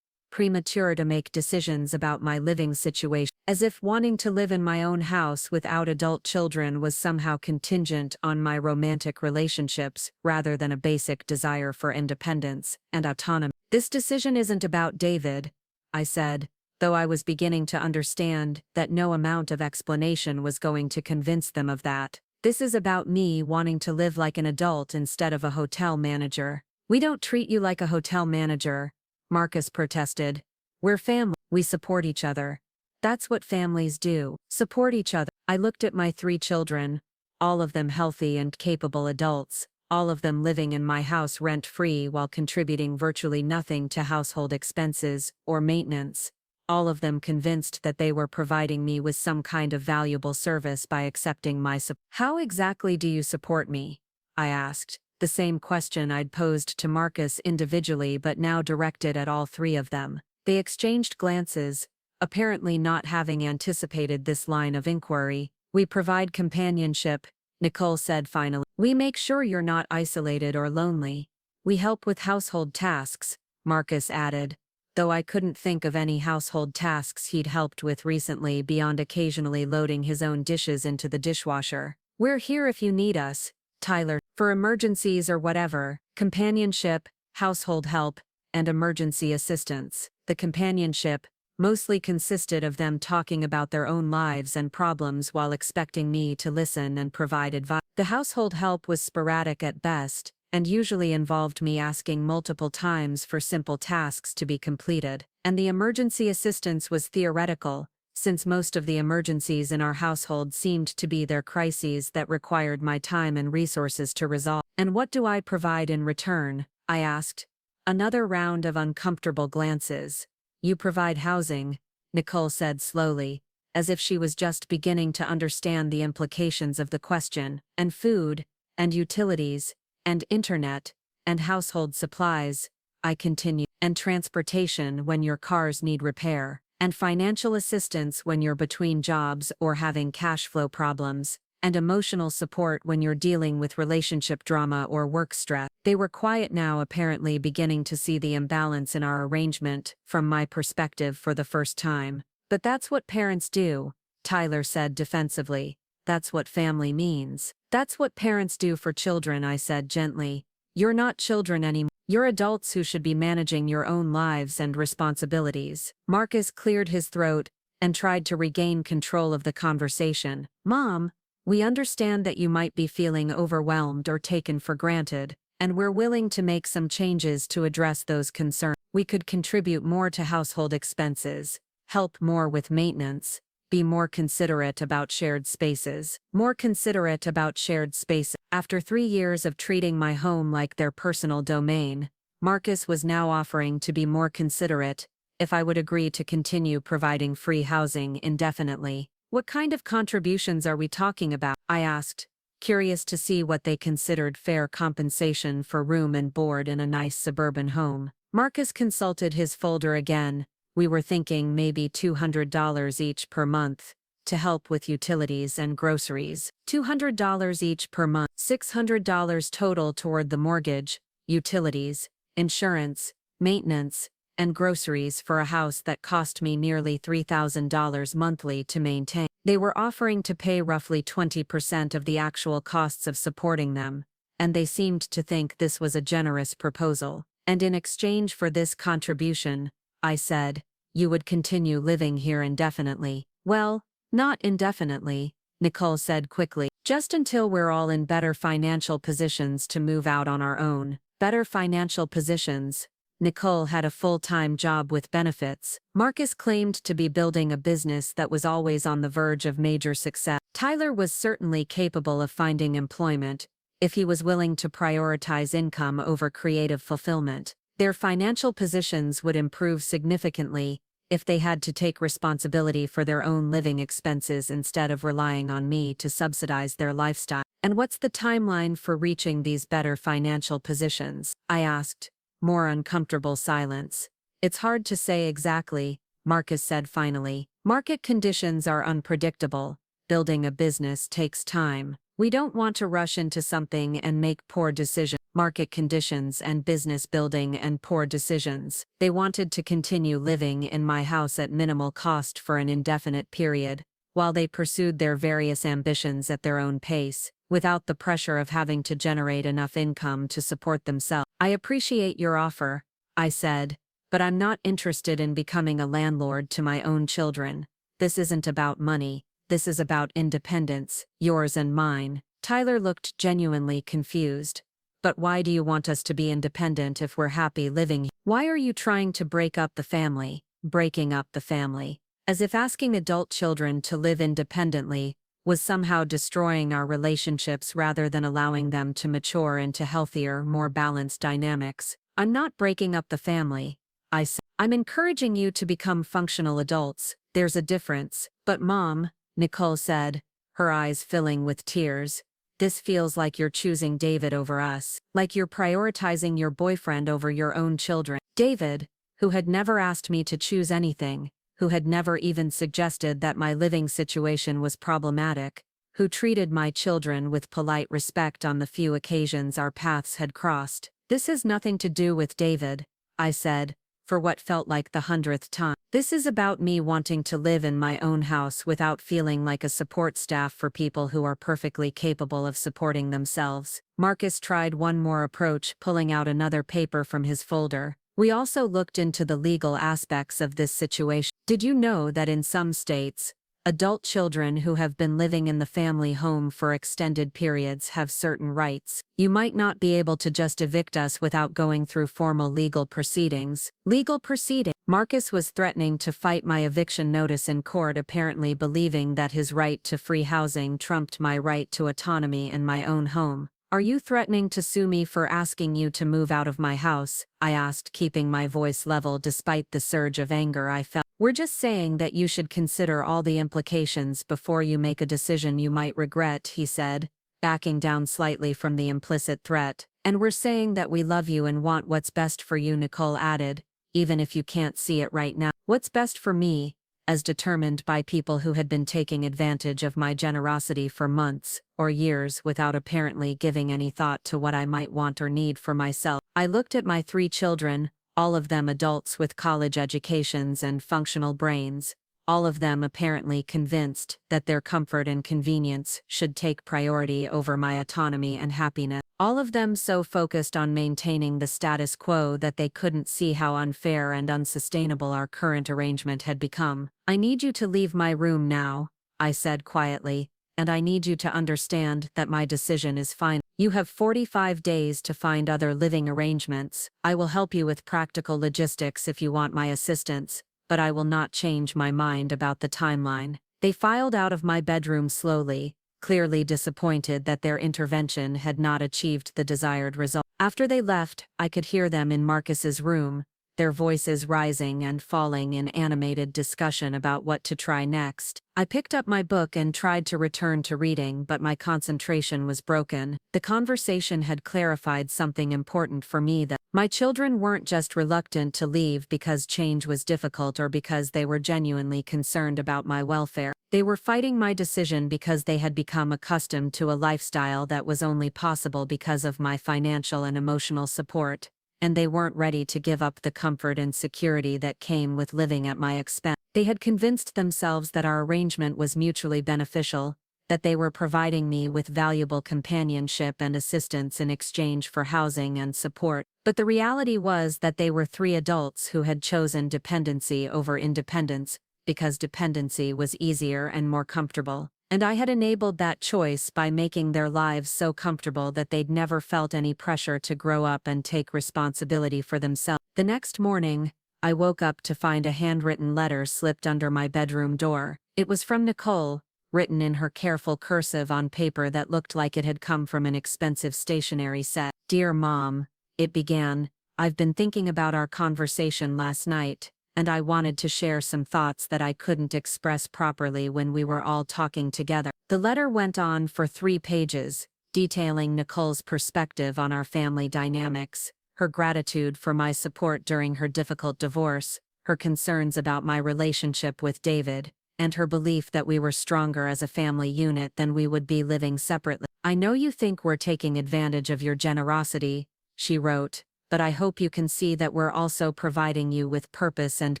Premature to make decisions about my living situation, as if wanting to live in my own house without adult children was somehow contingent on my romantic relationships rather than a basic desire for independence and autonomy. This decision isn't about David, I said, though I was beginning to understand that no amount of explanation was going to convince them of that. This is about me wanting to live like an adult instead of a hotel manager. We don't treat you like a hotel manager, Marcus protested. We're family. We support each other. That's what families do. Support each other. I looked at my 3 children, all of them healthy and capable adults, all of them living in my house rent-free while contributing virtually nothing to household expenses or maintenance. All of them convinced that they were providing me with some kind of valuable service by accepting my support. How exactly do you support me? I asked, the same question I'd posed to Marcus individually but now directed at all 3 of them. They exchanged glances, apparently not having anticipated this line of inquiry. We provide companionship, Nicole said finally. We make sure you're not isolated or lonely. We help with household tasks, Marcus added, though I couldn't think of any household tasks he'd helped with recently beyond occasionally loading his own dishes into the dishwasher. We're here if you need us, Tyler, for emergencies or whatever, companionship, household help, and emergency assistance. The companionship mostly consisted of them talking about their own lives and problems while expecting me to listen and provide advice. The household help was sporadic at best, and usually involved me asking multiple times for simple tasks to be completed. And the emergency assistance was theoretical, since most of the emergencies in our household seemed to be their crises that required my time and resources to resolve. And what do I provide in return? I asked. Another round of uncomfortable glances. You provide housing, Nicole said slowly, as if she was just beginning to understand the implications of the question, and food, and utilities, and internet, and household supplies, I continued, and transportation when your cars need repair, and financial assistance when you're between jobs or having cash flow problems, and emotional support when you're dealing with relationship drama or work stress. They were quiet now, apparently beginning to see the imbalance in our arrangement from my perspective for the first time. But that's what parents do, Tyler said defensively. That's what family means. That's what parents do for children, I said gently. You're not children anymore. You're adults who should be managing your own lives and responsibilities. Marcus cleared his throat and tried to regain control of the conversation. Mom, we understand that you might be feeling overwhelmed or taken for granted, and we're willing to make some changes to address those concerns. We could contribute more to household expenses, help more with maintenance, be more considerate about shared spaces. More considerate about shared spaces. After 3 years of treating my home like their personal domain, Marcus was now offering to be more considerate if I would agree to continue providing free housing indefinitely. What kind of contributions are we talking about? I asked, curious to see what they considered fair compensation for room and board in a nice suburban home. Marcus consulted his folder again. We were thinking maybe $200 each per month to help with utilities and groceries. $200 each per month, $600 total toward the mortgage, utilities, insurance, maintenance, and groceries for a house that cost me nearly $3,000 monthly to maintain. They were offering to pay roughly 20% of the actual costs of supporting them, and they seemed to think this was a generous proposal. And in exchange for this contribution, I said, you would continue living here indefinitely. Well, not indefinitely, Nicole said quickly. Just until we're all in better financial positions to move out on our own. Better financial positions. Nicole had a full-time job with benefits. Marcus claimed to be building a business that was always on the verge of major success. Tyler was certainly capable of finding employment, if he was willing to prioritize income over creative fulfillment. Their financial positions would improve significantly if they had to take responsibility for their own living expenses instead of relying on me to subsidize their lifestyle. And what's the timeline for reaching these better financial positions? I asked. More uncomfortable silence. It's hard to say exactly, Marcus said finally. Market conditions are unpredictable. Building a business takes time. We don't want to rush into something and make poor decisions. Market conditions and business building and poor decisions. They wanted to continue living in my house at minimal cost for an indefinite period, while they pursued their various ambitions at their own pace, without the pressure of having to generate enough income to support themselves. I appreciate your offer, I said, but I'm not interested in becoming a landlord to my own children. This isn't about money. This is about independence, yours and mine. Tyler looked genuinely confused. But why do you want us to be independent if we're happy living here? Why are you trying to break up the family, breaking up the family? As if asking adult children to live independently was somehow destroying our relationships rather than allowing them to mature into healthier, more balanced dynamics. I'm not breaking up the family, I said. I'm encouraging you to become functional adults. There's a difference. But Mom, Nicole said, her eyes filling with tears, this feels like you're choosing David over us, like you're prioritizing your boyfriend over your own children. David, who had never asked me to choose anything, who had never even suggested that my living situation was problematic, who treated my children with polite respect on the few occasions our paths had crossed. This has nothing to do with David, I said, for what felt like the 100th time. This is about me wanting to live in my own house without feeling like a support staff for people who are perfectly capable of supporting themselves. Marcus tried one more approach, pulling out another paper from his folder. We also looked into the legal aspects of this situation. Did you know that in some states, adult children who have been living in the family home for extended periods have certain rights? You might not be able to just evict us without going through formal legal proceedings. Legal proceeding? Marcus was threatening to fight my eviction notice in court, apparently believing that his right to free housing trumped my right to autonomy in my own home. Are you threatening to sue me for asking you to move out of my house? I asked, keeping my voice level despite the surge of anger I felt. We're just saying that you should consider all the implications before you make a decision you might regret, he said, backing down slightly from the implicit threat. And we're saying that we love you and want what's best for you, Nicole added, even if you can't see it right now. What's best for me, as determined by people who had been taking advantage of my generosity for months or years without apparently giving any thought to what I might want or need for myself. I looked at my 3 children, all of them adults with college educations and functional brains, all of them apparently convinced that their comfort and convenience should take priority over my autonomy and happiness. All of them so focused on maintaining the status quo that they couldn't see how unfair and unsustainable our current arrangement had become. I need you to leave my room now, I said quietly, and I need you to understand that my decision is final. You have 45 days to find other living arrangements. I will help you with practical logistics if you want my assistance, but I will not change my mind about the timeline. They filed out of my bedroom slowly, clearly disappointed that their intervention had not achieved the desired result. After they left, I could hear them in Marcus's room, their voices rising and falling in animated discussion about what to try next. I picked up my book and tried to return to reading, but my concentration was broken. The conversation had clarified something important for me, that my children weren't just reluctant to leave because change was difficult or because they were genuinely concerned about my welfare. They were fighting my decision because they had become accustomed to a lifestyle that was only possible because of my financial and emotional support, and they weren't ready to give up the comfort and security that came with living at my expense. They had convinced themselves that our arrangement was mutually beneficial, that they were providing me with valuable companionship and assistance in exchange for housing and support. But the reality was that they were three adults who had chosen dependency over independence, because dependency was easier and more comfortable. And I had enabled that choice by making their lives so comfortable that they'd never felt any pressure to grow up and take responsibility for themselves. The next morning, I woke up to find a handwritten letter slipped under my bedroom door. It was from Nicole, written in her careful cursive on paper that looked like it had come from an expensive stationery set. "Dear Mom," it began, "I've been thinking about our conversation last night, and I wanted to share some thoughts that I couldn't express properly when we were all talking together." The letter went on for 3 pages, detailing Nicole's perspective on our family dynamics, her gratitude for my support during her difficult divorce, her concerns about my relationship with David, and her belief that we were stronger as a family unit than we would be living separately. "I know you think we're taking advantage of your generosity," she wrote, "but I hope you can see that we're also providing you with purpose and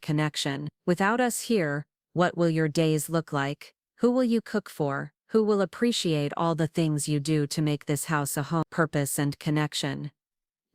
connection. Without us here, what will your days look like? Who will you cook for? Who will appreciate all the things you do to make this house a home?" Purpose and connection.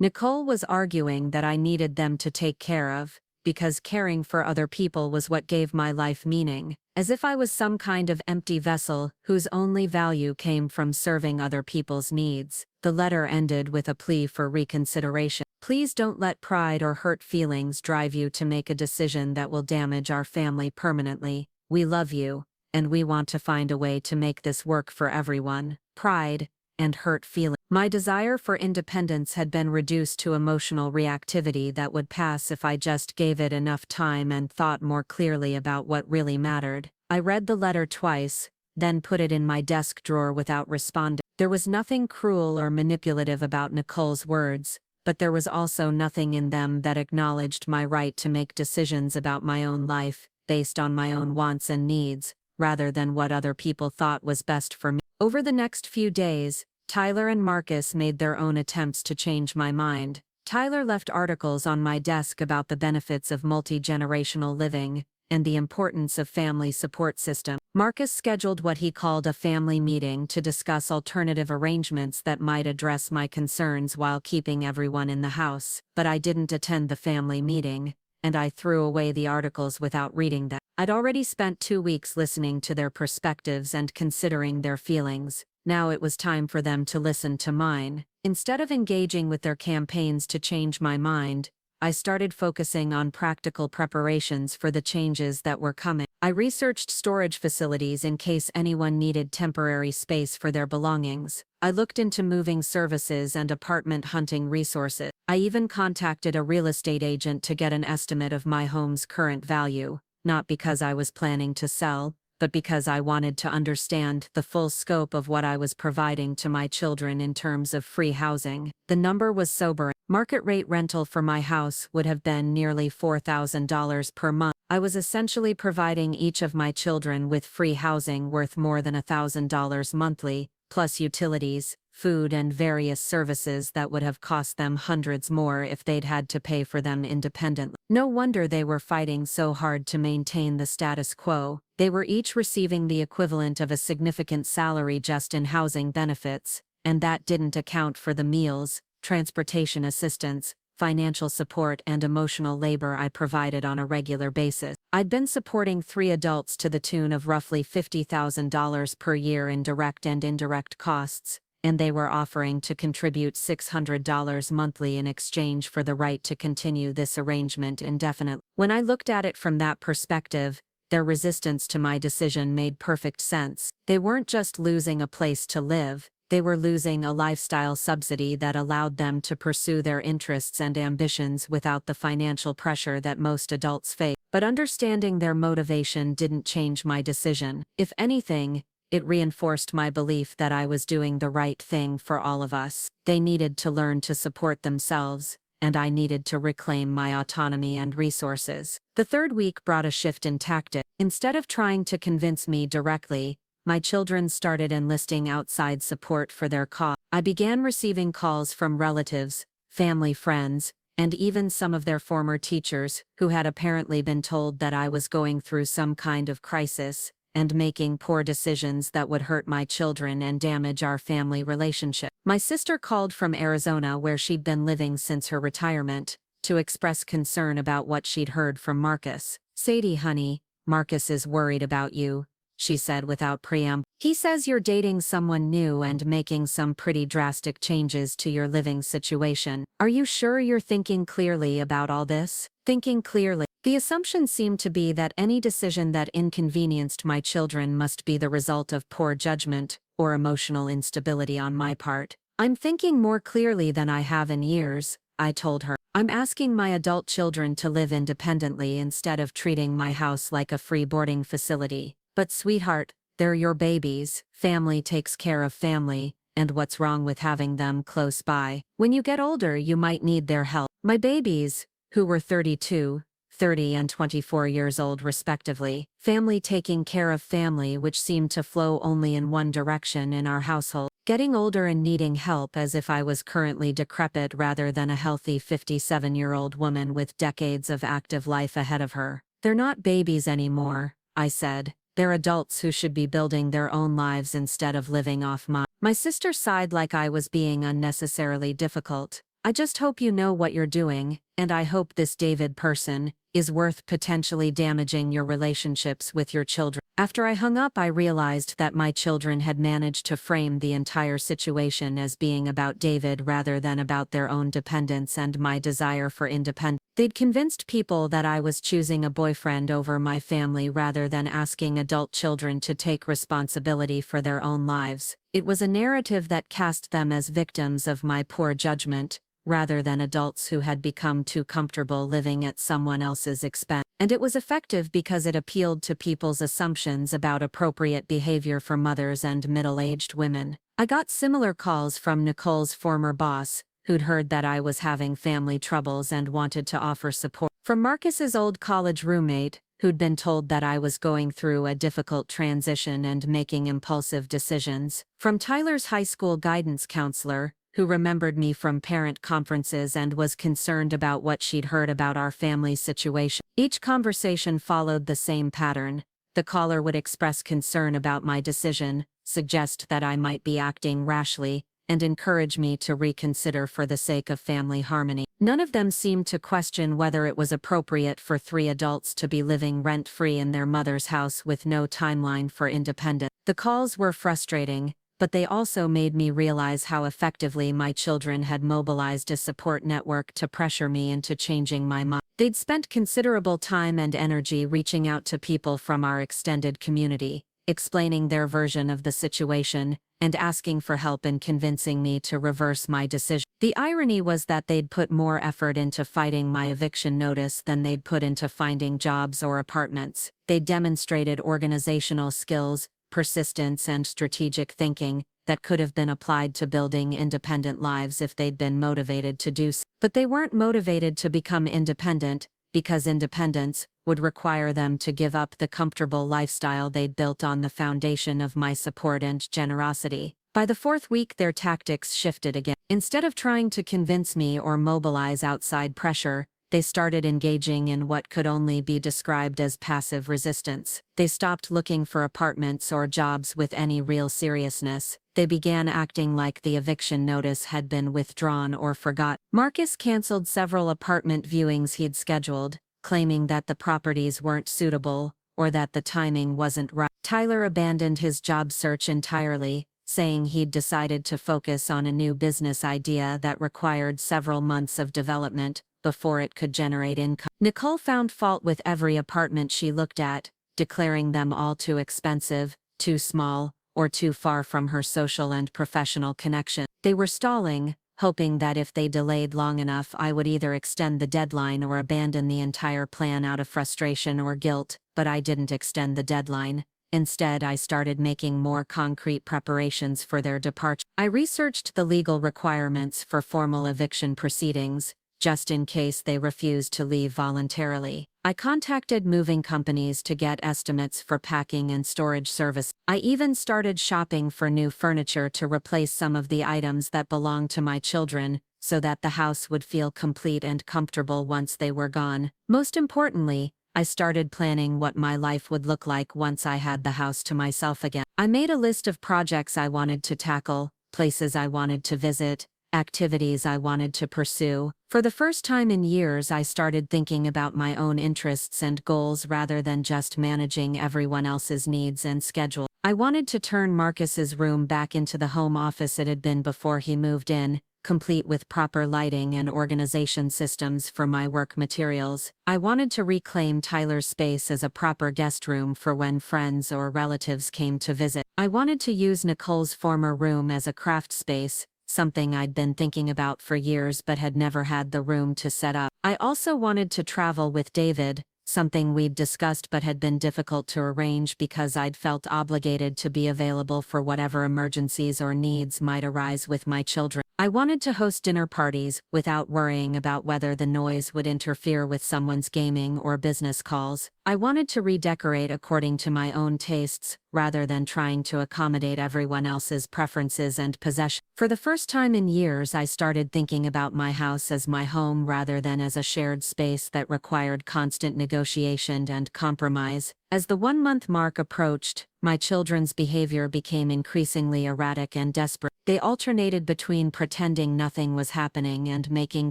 Nicole was arguing that I needed them to take care of, because caring for other people was what gave my life meaning, as if I was some kind of empty vessel whose only value came from serving other people's needs. The letter ended with a plea for reconsideration. "Please don't let pride or hurt feelings drive you to make a decision that will damage our family permanently. We love you, and we want to find a way to make this work for everyone." Pride and hurt feelings. My desire for independence had been reduced to emotional reactivity that would pass if I just gave it enough time and thought more clearly about what really mattered. I read the letter twice, then put it in my desk drawer without responding. There was nothing cruel or manipulative about Nicole's words, but there was also nothing in them that acknowledged my right to make decisions about my own life, based on my own wants and needs, rather than what other people thought was best for me. Over the next few days, Tyler and Marcus made their own attempts to change my mind. Tyler left articles on my desk about the benefits of multi-generational living and the importance of family support system. Marcus scheduled what he called a family meeting to discuss alternative arrangements that might address my concerns while keeping everyone in the house. But I didn't attend the family meeting, and I threw away the articles without reading them. I'd already spent 2 weeks listening to their perspectives and considering their feelings. Now it was time for them to listen to mine. Instead of engaging with their campaigns to change my mind, I started focusing on practical preparations for the changes that were coming. I researched storage facilities in case anyone needed temporary space for their belongings. I looked into moving services and apartment hunting resources. I even contacted a real estate agent to get an estimate of my home's current value, not because I was planning to sell, but because I wanted to understand the full scope of what I was providing to my children in terms of free housing. The number was sobering. Market rate rental for my house would have been nearly $4,000 per month. I was essentially providing each of my children with free housing worth more than $1,000 monthly, plus utilities, food and various services that would have cost them hundreds more if they'd had to pay for them independently. No wonder they were fighting so hard to maintain the status quo. They were each receiving the equivalent of a significant salary just in housing benefits, and that didn't account for the meals, transportation assistance, financial support and emotional labor I provided on a regular basis. I'd been supporting 3 adults to the tune of roughly $50,000 per year in direct and indirect costs, and they were offering to contribute $600 monthly in exchange for the right to continue this arrangement indefinitely. When I looked at it from that perspective, their resistance to my decision made perfect sense. They weren't just losing a place to live, they were losing a lifestyle subsidy that allowed them to pursue their interests and ambitions without the financial pressure that most adults face. But understanding their motivation didn't change my decision. If anything, it reinforced my belief that I was doing the right thing for all of us. They needed to learn to support themselves, and I needed to reclaim my autonomy and resources. The 3rd week brought a shift in tactic. Instead of trying to convince me directly, my children started enlisting outside support for their cause. I began receiving calls from relatives, family friends, and even some of their former teachers who had apparently been told that I was going through some kind of crisis and making poor decisions that would hurt my children and damage our family relationship. My sister called from Arizona, where she'd been living since her retirement, to express concern about what she'd heard from Marcus. "Sadie, honey, Marcus is worried about you," she said without preamble. "He says you're dating someone new and making some pretty drastic changes to your living situation. Are you sure you're thinking clearly about all this?" Thinking clearly. The assumption seemed to be that any decision that inconvenienced my children must be the result of poor judgment or emotional instability on my part. "I'm thinking more clearly than I have in years," I told her. "I'm asking my adult children to live independently instead of treating my house like a free boarding facility. But sweetheart, they're your babies, family takes care of family, and what's wrong with having them close by? When you get older you might need their help." My babies, who were 32, 30 and 24 years old respectively, family taking care of family, which seemed to flow only in one direction in our household. Getting older and needing help, as if I was currently decrepit rather than a healthy 57-year-old woman with decades of active life ahead of her. "They're not babies anymore," I said. "They're adults who should be building their own lives instead of living off mine." My sister sighed like I was being unnecessarily difficult. "I just hope you know what you're doing, and I hope this David person is worth potentially damaging your relationships with your children." After I hung up, I realized that my children had managed to frame the entire situation as being about David rather than about their own dependence and my desire for independence. They'd convinced people that I was choosing a boyfriend over my family rather than asking adult children to take responsibility for their own lives. It was a narrative that cast them as victims of my poor judgment, rather than adults who had become too comfortable living at someone else's expense. And it was effective because it appealed to people's assumptions about appropriate behavior for mothers and middle-aged women. I got similar calls from Nicole's former boss, who'd heard that I was having family troubles and wanted to offer support. From Marcus's old college roommate, who'd been told that I was going through a difficult transition and making impulsive decisions. From Tyler's high school guidance counselor, who remembered me from parent conferences and was concerned about what she'd heard about our family situation. Each conversation followed the same pattern. The caller would express concern about my decision, suggest that I might be acting rashly, and encourage me to reconsider for the sake of family harmony. None of them seemed to question whether it was appropriate for 3 adults to be living rent-free in their mother's house with no timeline for independence. The calls were frustrating, but they also made me realize how effectively my children had mobilized a support network to pressure me into changing my mind. They'd spent considerable time and energy reaching out to people from our extended community, explaining their version of the situation, and asking for help in convincing me to reverse my decision. The irony was that they'd put more effort into fighting my eviction notice than they'd put into finding jobs or apartments. They demonstrated organizational skills, persistence and strategic thinking that could have been applied to building independent lives if they'd been motivated to do so. But they weren't motivated to become independent, because independence would require them to give up the comfortable lifestyle they'd built on the foundation of my support and generosity. By the 4th week, their tactics shifted again. Instead of trying to convince me or mobilize outside pressure, they started engaging in what could only be described as passive resistance. They stopped looking for apartments or jobs with any real seriousness. They began acting like the eviction notice had been withdrawn or forgot. Marcus canceled several apartment viewings he'd scheduled, claiming that the properties weren't suitable or that the timing wasn't right. Tyler abandoned his job search entirely, saying he'd decided to focus on a new business idea that required several months of development before it could generate income. Nicole found fault with every apartment she looked at, declaring them all too expensive, too small, or too far from her social and professional connection. They were stalling, hoping that if they delayed long enough I would either extend the deadline or abandon the entire plan out of frustration or guilt, but I didn't extend the deadline. Instead, I started making more concrete preparations for their departure. I researched the legal requirements for formal eviction proceedings, just in case they refused to leave voluntarily. I contacted moving companies to get estimates for packing and storage service. I even started shopping for new furniture to replace some of the items that belonged to my children, so that the house would feel complete and comfortable once they were gone. Most importantly, I started planning what my life would look like once I had the house to myself again. I made a list of projects I wanted to tackle, places I wanted to visit, activities I wanted to pursue. For the first time in years, I started thinking about my own interests and goals rather than just managing everyone else's needs and schedule. I wanted to turn Marcus's room back into the home office it had been before he moved in, complete with proper lighting and organization systems for my work materials. I wanted to reclaim Tyler's space as a proper guest room for when friends or relatives came to visit. I wanted to use Nicole's former room as a craft space, something I'd been thinking about for years but had never had the room to set up. I also wanted to travel with David, something we'd discussed but had been difficult to arrange because I'd felt obligated to be available for whatever emergencies or needs might arise with my children. I wanted to host dinner parties without worrying about whether the noise would interfere with someone's gaming or business calls. I wanted to redecorate according to my own tastes, rather than trying to accommodate everyone else's preferences and possessions. For the first time in years, I started thinking about my house as my home rather than as a shared space that required constant negotiation and compromise. As the 1-month mark approached, my children's behavior became increasingly erratic and desperate. They alternated between pretending nothing was happening and making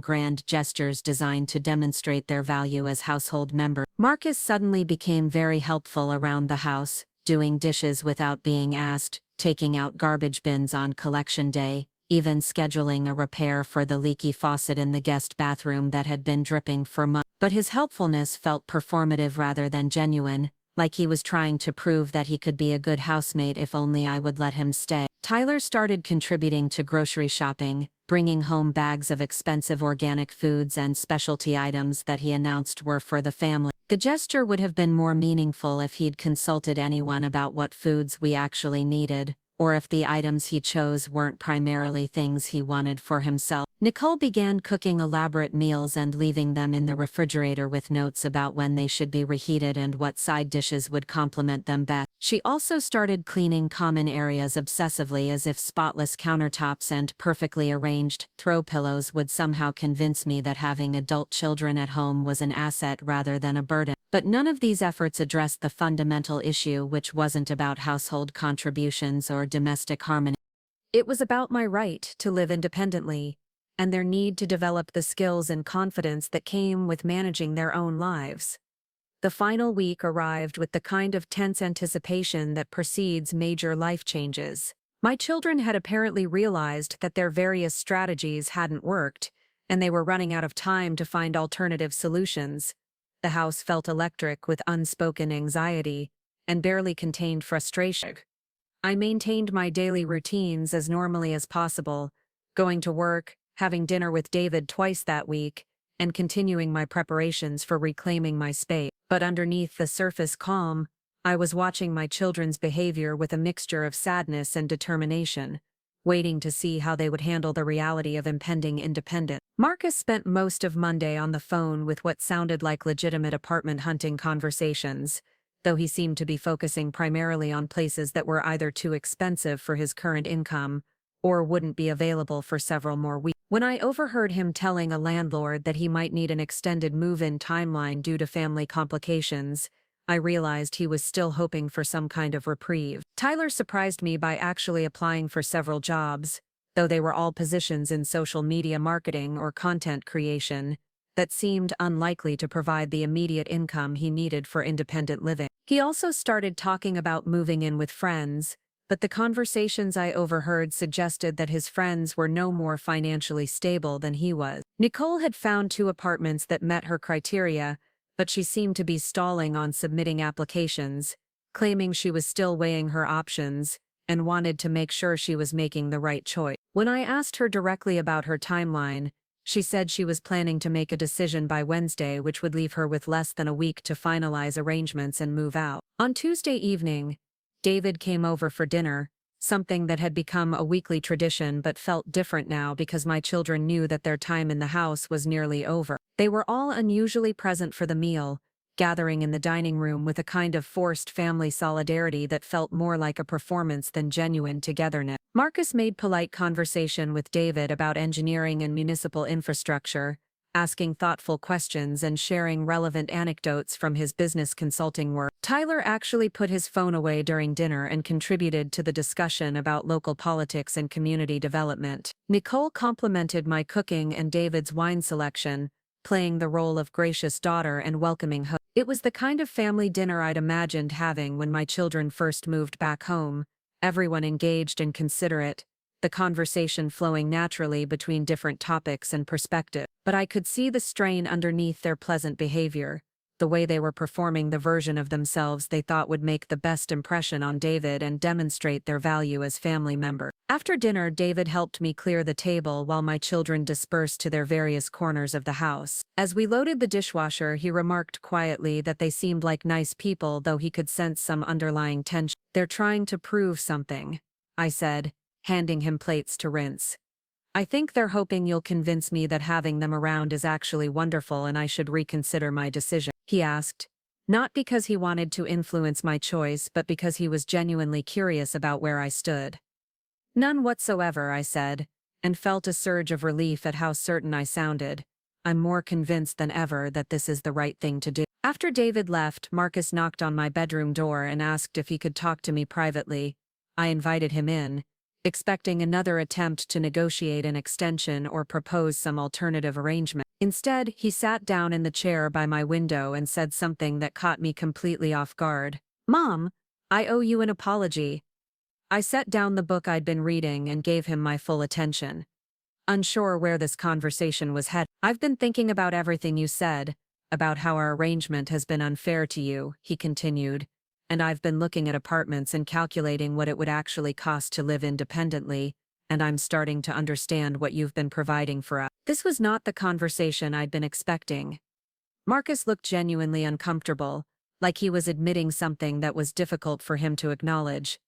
grand gestures designed to demonstrate their value as household members. Marcus suddenly became very helpful around the house, doing dishes without being asked, taking out garbage bins on collection day, even scheduling a repair for the leaky faucet in the guest bathroom that had been dripping for months. But his helpfulness felt performative rather than genuine, like he was trying to prove that he could be a good housemate if only I would let him stay. Tyler started contributing to grocery shopping, bringing home bags of expensive organic foods and specialty items that he announced were for the family. The gesture would have been more meaningful if he'd consulted anyone about what foods we actually needed, or if the items he chose weren't primarily things he wanted for himself. Nicole began cooking elaborate meals and leaving them in the refrigerator with notes about when they should be reheated and what side dishes would complement them best. She also started cleaning common areas obsessively, as if spotless countertops and perfectly arranged throw pillows would somehow convince me that having adult children at home was an asset rather than a burden. But none of these efforts addressed the fundamental issue, which wasn't about household contributions or domestic harmony. It was about my right to live independently, and their need to develop the skills and confidence that came with managing their own lives. The final week arrived with the kind of tense anticipation that precedes major life changes. My children had apparently realized that their various strategies hadn't worked, and they were running out of time to find alternative solutions. The house felt electric with unspoken anxiety and barely contained frustration. I maintained my daily routines as normally as possible, going to work, having dinner with David twice that week, and continuing my preparations for reclaiming my space. But underneath the surface calm, I was watching my children's behavior with a mixture of sadness and determination, waiting to see how they would handle the reality of impending independence. Marcus spent most of Monday on the phone with what sounded like legitimate apartment hunting conversations, though he seemed to be focusing primarily on places that were either too expensive for his current income or wouldn't be available for several more weeks. When I overheard him telling a landlord that he might need an extended move-in timeline due to family complications, I realized he was still hoping for some kind of reprieve. Tyler surprised me by actually applying for several jobs, though they were all positions in social media marketing or content creation, that seemed unlikely to provide the immediate income he needed for independent living. He also started talking about moving in with friends, but the conversations I overheard suggested that his friends were no more financially stable than he was. Nicole had found 2 apartments that met her criteria, but she seemed to be stalling on submitting applications, claiming she was still weighing her options and wanted to make sure she was making the right choice. When I asked her directly about her timeline, she said she was planning to make a decision by Wednesday, which would leave her with less than a week to finalize arrangements and move out. On Tuesday evening, David came over for dinner, something that had become a weekly tradition but felt different now because my children knew that their time in the house was nearly over. They were all unusually present for the meal, gathering in the dining room with a kind of forced family solidarity that felt more like a performance than genuine togetherness. Marcus made polite conversation with David about engineering and municipal infrastructure, asking thoughtful questions and sharing relevant anecdotes from his business consulting work. Tyler actually put his phone away during dinner and contributed to the discussion about local politics and community development. Nicole complimented my cooking and David's wine selection, playing the role of gracious daughter and welcoming host. It was the kind of family dinner I'd imagined having when my children first moved back home, everyone engaged and considerate, the conversation flowing naturally between different topics and perspectives. But I could see the strain underneath their pleasant behavior, the way they were performing the version of themselves they thought would make the best impression on David and demonstrate their value as family members. After dinner, David helped me clear the table while my children dispersed to their various corners of the house. As we loaded the dishwasher, he remarked quietly that they seemed like nice people, though he could sense some underlying tension. "They're trying to prove something," I said, handing him plates to rinse. "I think they're hoping you'll convince me that having them around is actually wonderful and I should reconsider my decision," he asked, not because he wanted to influence my choice but because he was genuinely curious about where I stood. "None whatsoever," I said, and felt a surge of relief at how certain I sounded. "I'm more convinced than ever that this is the right thing to do." After David left, Marcus knocked on my bedroom door and asked if he could talk to me privately. I invited him in, expecting another attempt to negotiate an extension or propose some alternative arrangement. Instead, he sat down in the chair by my window and said something that caught me completely off guard. "Mom, I owe you an apology." I set down the book I'd been reading and gave him my full attention, unsure where this conversation was headed. "I've been thinking about everything you said, about how our arrangement has been unfair to you," he continued, "and I've been looking at apartments and calculating what it would actually cost to live independently, and I'm starting to understand what you've been providing for us." This was not the conversation I'd been expecting. Marcus looked genuinely uncomfortable, like he was admitting something that was difficult for him to acknowledge.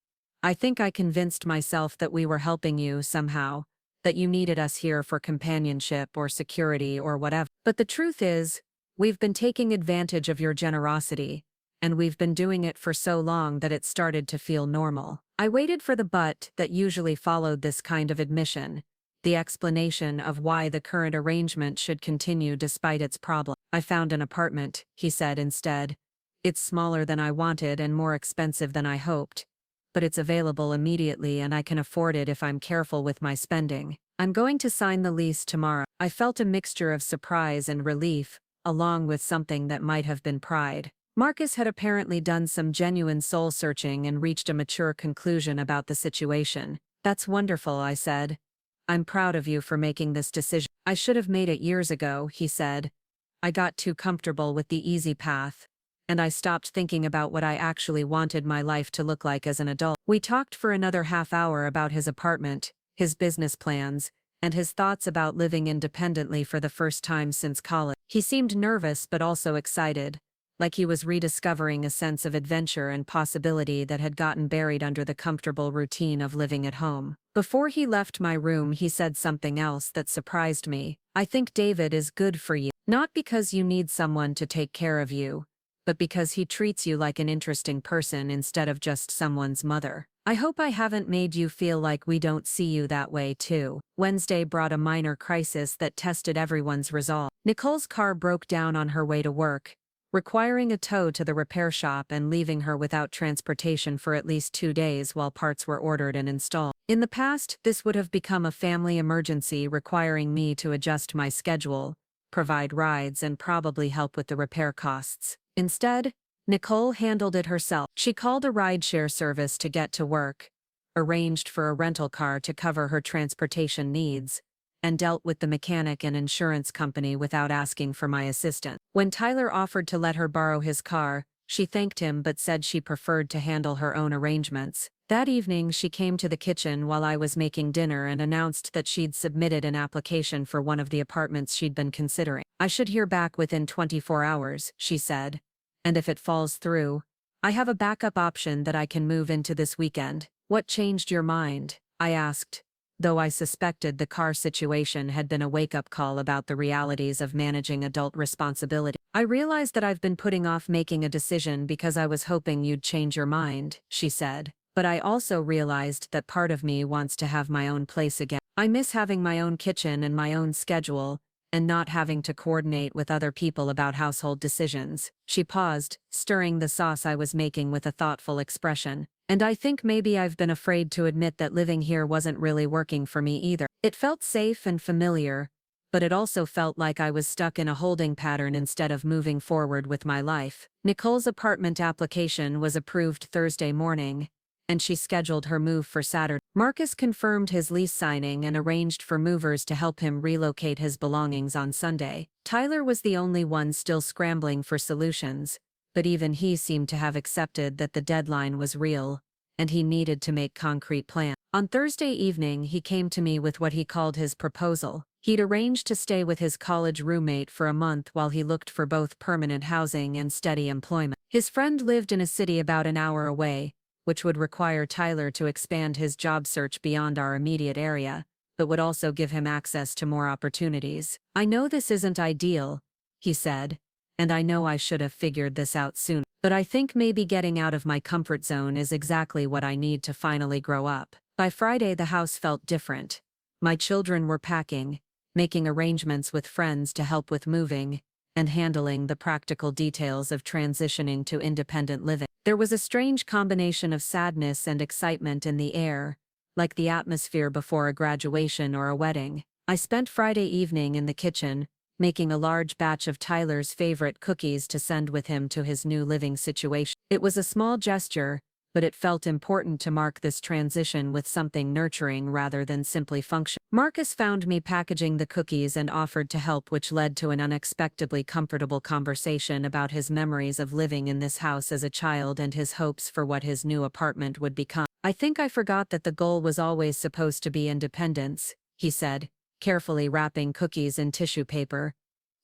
"I think I convinced myself that we were helping you somehow, that you needed us here for companionship or security or whatever. But the truth is, we've been taking advantage of your generosity, and we've been doing it for so long that it started to feel normal." I waited for the but that usually followed this kind of admission, the explanation of why the current arrangement should continue despite its problem. "I found an apartment," he said instead. "It's smaller than I wanted and more expensive than I hoped, but it's available immediately and I can afford it if I'm careful with my spending. I'm going to sign the lease tomorrow." I felt a mixture of surprise and relief, along with something that might have been pride. Marcus had apparently done some genuine soul-searching and reached a mature conclusion about the situation. "That's wonderful," I said. "I'm proud of you for making this decision." "I should have made it years ago," he said. "I got too comfortable with the easy path, and I stopped thinking about what I actually wanted my life to look like as an adult." We talked for another half hour about his apartment, his business plans, and his thoughts about living independently for the first time since college. He seemed nervous but also excited, like he was rediscovering a sense of adventure and possibility that had gotten buried under the comfortable routine of living at home. Before he left my room, he said something else that surprised me. "I think David is good for you. Not because you need someone to take care of you, but because he treats you like an interesting person instead of just someone's mother. I hope I haven't made you feel like we don't see you that way too." Wednesday brought a minor crisis that tested everyone's resolve. Nicole's car broke down on her way to work, requiring a tow to the repair shop and leaving her without transportation for at least 2 days while parts were ordered and installed. In the past, this would have become a family emergency requiring me to adjust my schedule, provide rides, and probably help with the repair costs. Instead, Nicole handled it herself. She called a rideshare service to get to work, arranged for a rental car to cover her transportation needs, and dealt with the mechanic and insurance company without asking for my assistance. When Tyler offered to let her borrow his car, she thanked him but said she preferred to handle her own arrangements. That evening, she came to the kitchen while I was making dinner and announced that she'd submitted an application for one of the apartments she'd been considering. "I should hear back within 24 hours, she said. "And if it falls through, I have a backup option that I can move into this weekend." What changed your mind? I asked, though I suspected the car situation had been a wake-up call about the realities of managing adult responsibility. I realized that I've been putting off making a decision because I was hoping you'd change your mind, she said. But I also realized that part of me wants to have my own place again. I miss having my own kitchen and my own schedule, and not having to coordinate with other people about household decisions. She paused, stirring the sauce I was making with a thoughtful expression. And I think maybe I've been afraid to admit that living here wasn't really working for me either. It felt safe and familiar, but it also felt like I was stuck in a holding pattern instead of moving forward with my life. Nicole's apartment application was approved Thursday morning, and she scheduled her move for Saturday. Marcus confirmed his lease signing and arranged for movers to help him relocate his belongings on Sunday. Tyler was the only one still scrambling for solutions, but even he seemed to have accepted that the deadline was real, and he needed to make concrete plans. On Thursday evening, he came to me with what he called his proposal. He'd arranged to stay with his college roommate for a month while he looked for both permanent housing and steady employment. His friend lived in a city about an hour away, which would require Tyler to expand his job search beyond our immediate area, but would also give him access to more opportunities. I know this isn't ideal, he said, and I know I should have figured this out sooner, but I think maybe getting out of my comfort zone is exactly what I need to finally grow up. By Friday, the house felt different. My children were packing, making arrangements with friends to help with moving, and handling the practical details of transitioning to independent living. There was a strange combination of sadness and excitement in the air, like the atmosphere before a graduation or a wedding. I spent Friday evening in the kitchen, making a large batch of Tyler's favorite cookies to send with him to his new living situation. It was a small gesture, but it felt important to mark this transition with something nurturing rather than simply function. Marcus found me packaging the cookies and offered to help, which led to an unexpectedly comfortable conversation about his memories of living in this house as a child and his hopes for what his new apartment would become. I think I forgot that the goal was always supposed to be independence, he said, carefully wrapping cookies in tissue paper.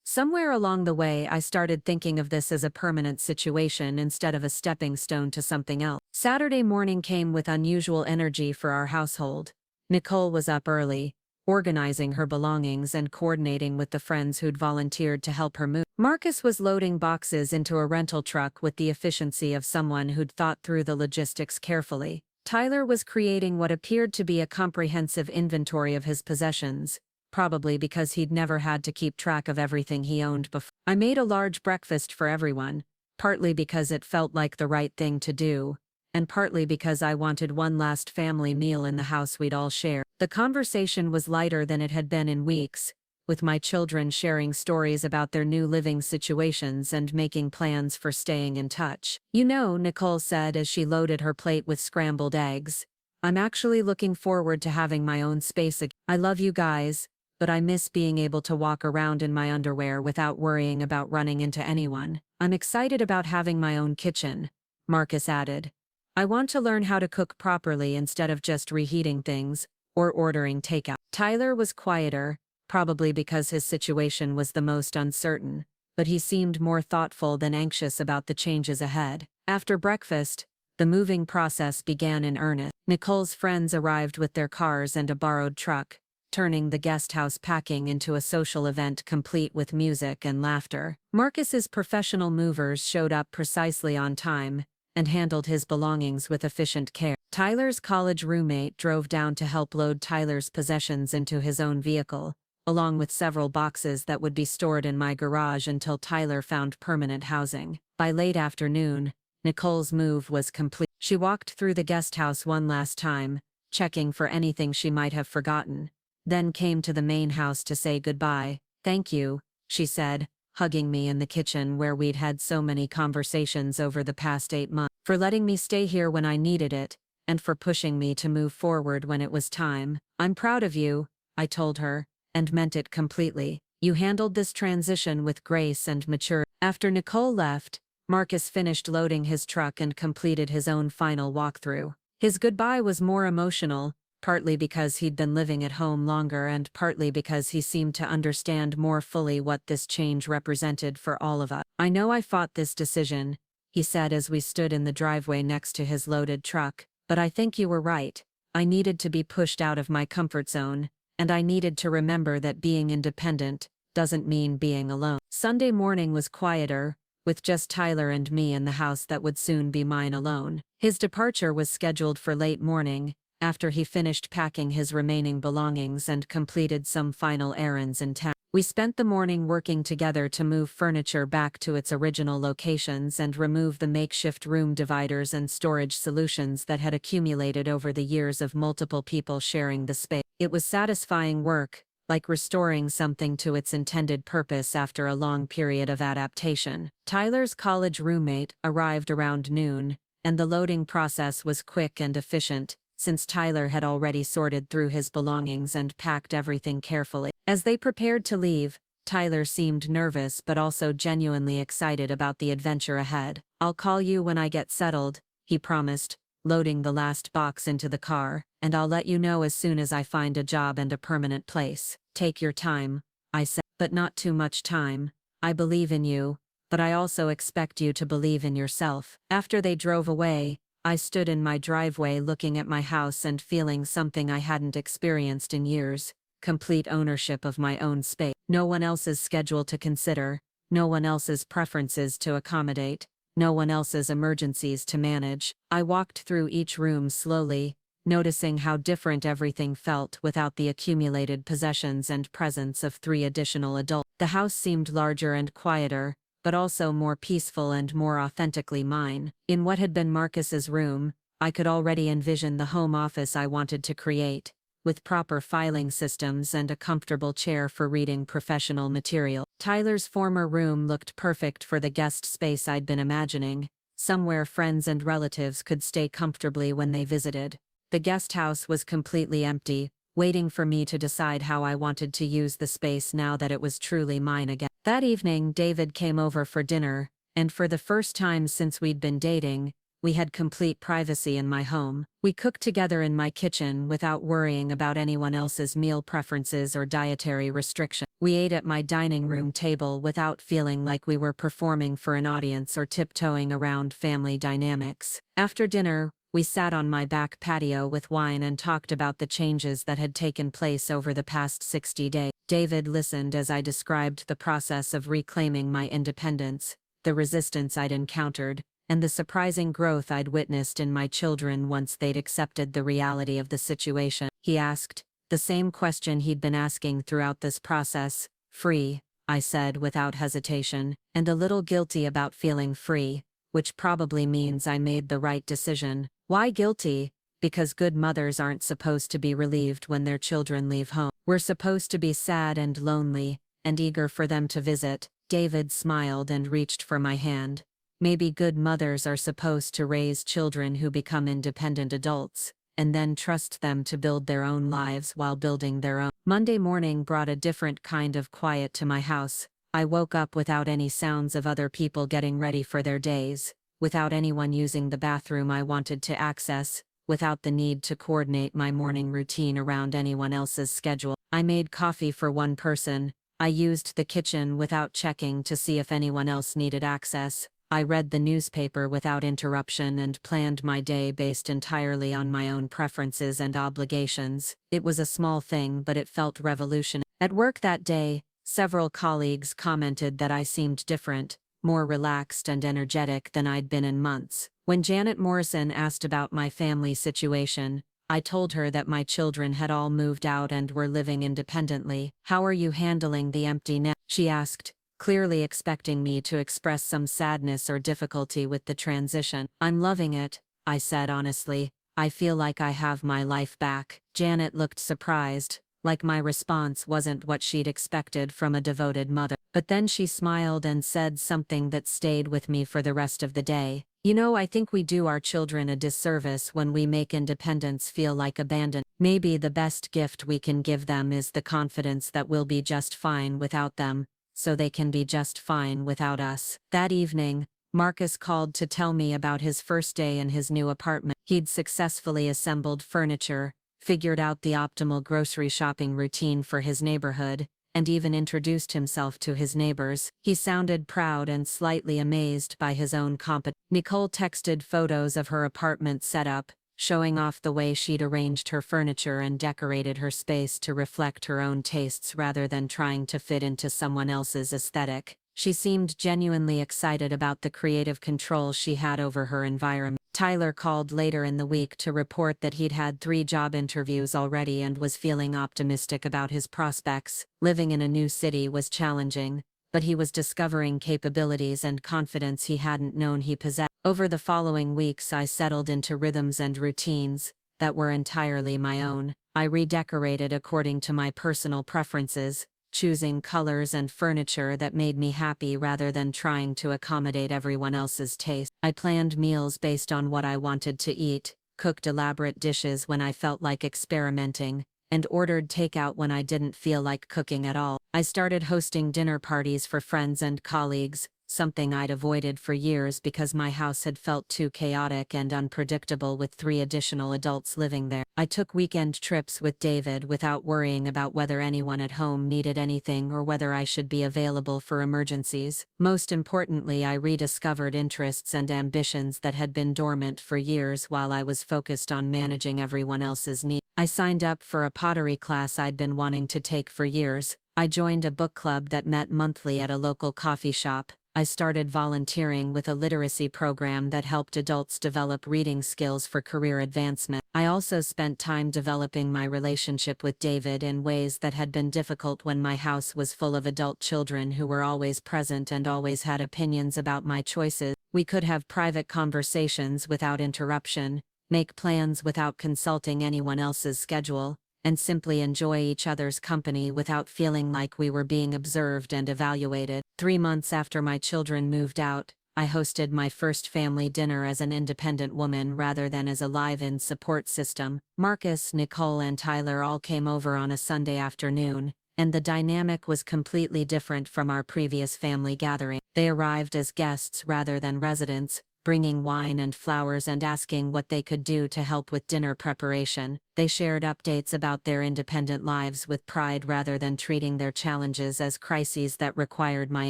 Somewhere along the way, I started thinking of this as a permanent situation instead of a stepping stone to something else. Saturday morning came with unusual energy for our household. Nicole was up early, organizing her belongings and coordinating with the friends who'd volunteered to help her move. Marcus was loading boxes into a rental truck with the efficiency of someone who'd thought through the logistics carefully. Tyler was creating what appeared to be a comprehensive inventory of his possessions, probably because he'd never had to keep track of everything he owned before. I made a large breakfast for everyone, partly because it felt like the right thing to do, and partly because I wanted one last family meal in the house we'd all share. The conversation was lighter than it had been in weeks, with my children sharing stories about their new living situations and making plans for staying in touch. You know, Nicole said as she loaded her plate with scrambled eggs, I'm actually looking forward to having my own space again. I love you guys, but I miss being able to walk around in my underwear without worrying about running into anyone. I'm excited about having my own kitchen, Marcus added. I want to learn how to cook properly instead of just reheating things or ordering takeout. Tyler was quieter, probably because his situation was the most uncertain, but he seemed more thoughtful than anxious about the changes ahead. After breakfast, the moving process began in earnest. Nicole's friends arrived with their cars and a borrowed truck, turning the guest house packing into a social event complete with music and laughter. Marcus's professional movers showed up precisely on time and handled his belongings with efficient care. Tyler's college roommate drove down to help load Tyler's possessions into his own vehicle, along with several boxes that would be stored in my garage until Tyler found permanent housing. By late afternoon, Nicole's move was complete. She walked through the guest house one last time, checking for anything she might have forgotten, then came to the main house to say goodbye. Thank you, she said, hugging me in the kitchen where we'd had so many conversations over the past 8 months, for letting me stay here when I needed it, and for pushing me to move forward when it was time. I'm proud of you, I told her, and meant it completely. You handled this transition with grace and maturity. After Nicole left, Marcus finished loading his truck and completed his own final walkthrough. His goodbye was more emotional, partly because he'd been living at home longer and partly because he seemed to understand more fully what this change represented for all of us. I know I fought this decision, he said as we stood in the driveway next to his loaded truck, But I think you were right. I needed to be pushed out of my comfort zone, and I needed to remember that being independent doesn't mean being alone. Sunday morning was quieter, with just Tyler and me in the house that would soon be mine alone. His departure was scheduled for late morning, after he finished packing his remaining belongings and completed some final errands in town. We spent the morning working together to move furniture back to its original locations and remove the makeshift room dividers and storage solutions that had accumulated over the years of multiple people sharing the space. It was satisfying work, like restoring something to its intended purpose after a long period of adaptation. Tyler's college roommate arrived around noon, and the loading process was quick and efficient, since Tyler had already sorted through his belongings and packed everything carefully. As they prepared to leave, Tyler seemed nervous but also genuinely excited about the adventure ahead. "I'll call you when I get settled," he promised, loading the last box into the car, "and I'll let you know as soon as I find a job and a permanent place." "Take your time," I said, "but not too much time. I believe in you, but I also expect you to believe in yourself." After they drove away, I stood in my driveway looking at my house and feeling something I hadn't experienced in years: complete ownership of my own space. No one else's schedule to consider, no one else's preferences to accommodate, no one else's emergencies to manage. I walked through each room slowly, noticing how different everything felt without the accumulated possessions and presence of 3 additional adults. The house seemed larger and quieter, but also more peaceful and more authentically mine. In what had been Marcus's room, I could already envision the home office I wanted to create, with proper filing systems and a comfortable chair for reading professional material. Tyler's former room looked perfect for the guest space I'd been imagining, somewhere friends and relatives could stay comfortably when they visited. The guest house was completely empty, waiting for me to decide how I wanted to use the space now that it was truly mine again. That evening, David came over for dinner, and for the first time since we'd been dating, we had complete privacy in my home. We cooked together in my kitchen without worrying about anyone else's meal preferences or dietary restrictions. We ate at my dining room table without feeling like we were performing for an audience or tiptoeing around family dynamics. After dinner, we sat on my back patio with wine and talked about the changes that had taken place over the past 60 days. David listened as I described the process of reclaiming my independence, the resistance I'd encountered, and the surprising growth I'd witnessed in my children once they'd accepted the reality of the situation. He asked, the same question he'd been asking throughout this process: "Free," I said without hesitation, and a little guilty about feeling free, which probably means I made the right decision. Why guilty? Because good mothers aren't supposed to be relieved when their children leave home. We're supposed to be sad and lonely, and eager for them to visit. David smiled and reached for my hand. Maybe good mothers are supposed to raise children who become independent adults, and then trust them to build their own lives while building their own. Monday morning brought a different kind of quiet to my house. I woke up without any sounds of other people getting ready for their days, without anyone using the bathroom I wanted to access, without the need to coordinate my morning routine around anyone else's schedule. I made coffee for one person. I used the kitchen without checking to see if anyone else needed access. I read the newspaper without interruption and planned my day based entirely on my own preferences and obligations. It was a small thing, but it felt revolutionary. At work that day, several colleagues commented that I seemed different, more relaxed and energetic than I'd been in months. When Janet Morrison asked about my family situation, I told her that my children had all moved out and were living independently. "How are you handling the empty nest?" she asked, clearly expecting me to express some sadness or difficulty with the transition. "I'm loving it," I said honestly. "I feel like I have my life back." Janet looked surprised, like my response wasn't what she'd expected from a devoted mother. But then she smiled and said something that stayed with me for the rest of the day. "You know, I think we do our children a disservice when we make independence feel like abandonment. Maybe the best gift we can give them is the confidence that we'll be just fine without them, so they can be just fine without us." That evening, Marcus called to tell me about his first day in his new apartment. He'd successfully assembled furniture, figured out the optimal grocery shopping routine for his neighborhood, and even introduced himself to his neighbors. He sounded proud and slightly amazed by his own competence. Nicole texted photos of her apartment setup, showing off the way she'd arranged her furniture and decorated her space to reflect her own tastes rather than trying to fit into someone else's aesthetic. She seemed genuinely excited about the creative control she had over her environment. Tyler called later in the week to report that he'd had 3 job interviews already and was feeling optimistic about his prospects. Living in a new city was challenging, but he was discovering capabilities and confidence he hadn't known he possessed. Over the following weeks, I settled into rhythms and routines that were entirely my own. I redecorated according to my personal preferences, choosing colors and furniture that made me happy rather than trying to accommodate everyone else's taste. I planned meals based on what I wanted to eat, cooked elaborate dishes when I felt like experimenting, and ordered takeout when I didn't feel like cooking at all. I started hosting dinner parties for friends and colleagues, something I'd avoided for years because my house had felt too chaotic and unpredictable with 3 additional adults living there. I took weekend trips with David without worrying about whether anyone at home needed anything or whether I should be available for emergencies. Most importantly, I rediscovered interests and ambitions that had been dormant for years while I was focused on managing everyone else's needs. I signed up for a pottery class I'd been wanting to take for years. I joined a book club that met monthly at a local coffee shop. I started volunteering with a literacy program that helped adults develop reading skills for career advancement. I also spent time developing my relationship with David in ways that had been difficult when my house was full of adult children who were always present and always had opinions about my choices. We could have private conversations without interruption, make plans without consulting anyone else's schedule, and simply enjoy each other's company without feeling like we were being observed and evaluated. 3 months after my children moved out, I hosted my first family dinner as an independent woman rather than as a live-in support system. Marcus, Nicole, and Tyler all came over on a Sunday afternoon, and the dynamic was completely different from our previous family gathering. They arrived as guests rather than residents, bringing wine and flowers and asking what they could do to help with dinner preparation. They shared updates about their independent lives with pride rather than treating their challenges as crises that required my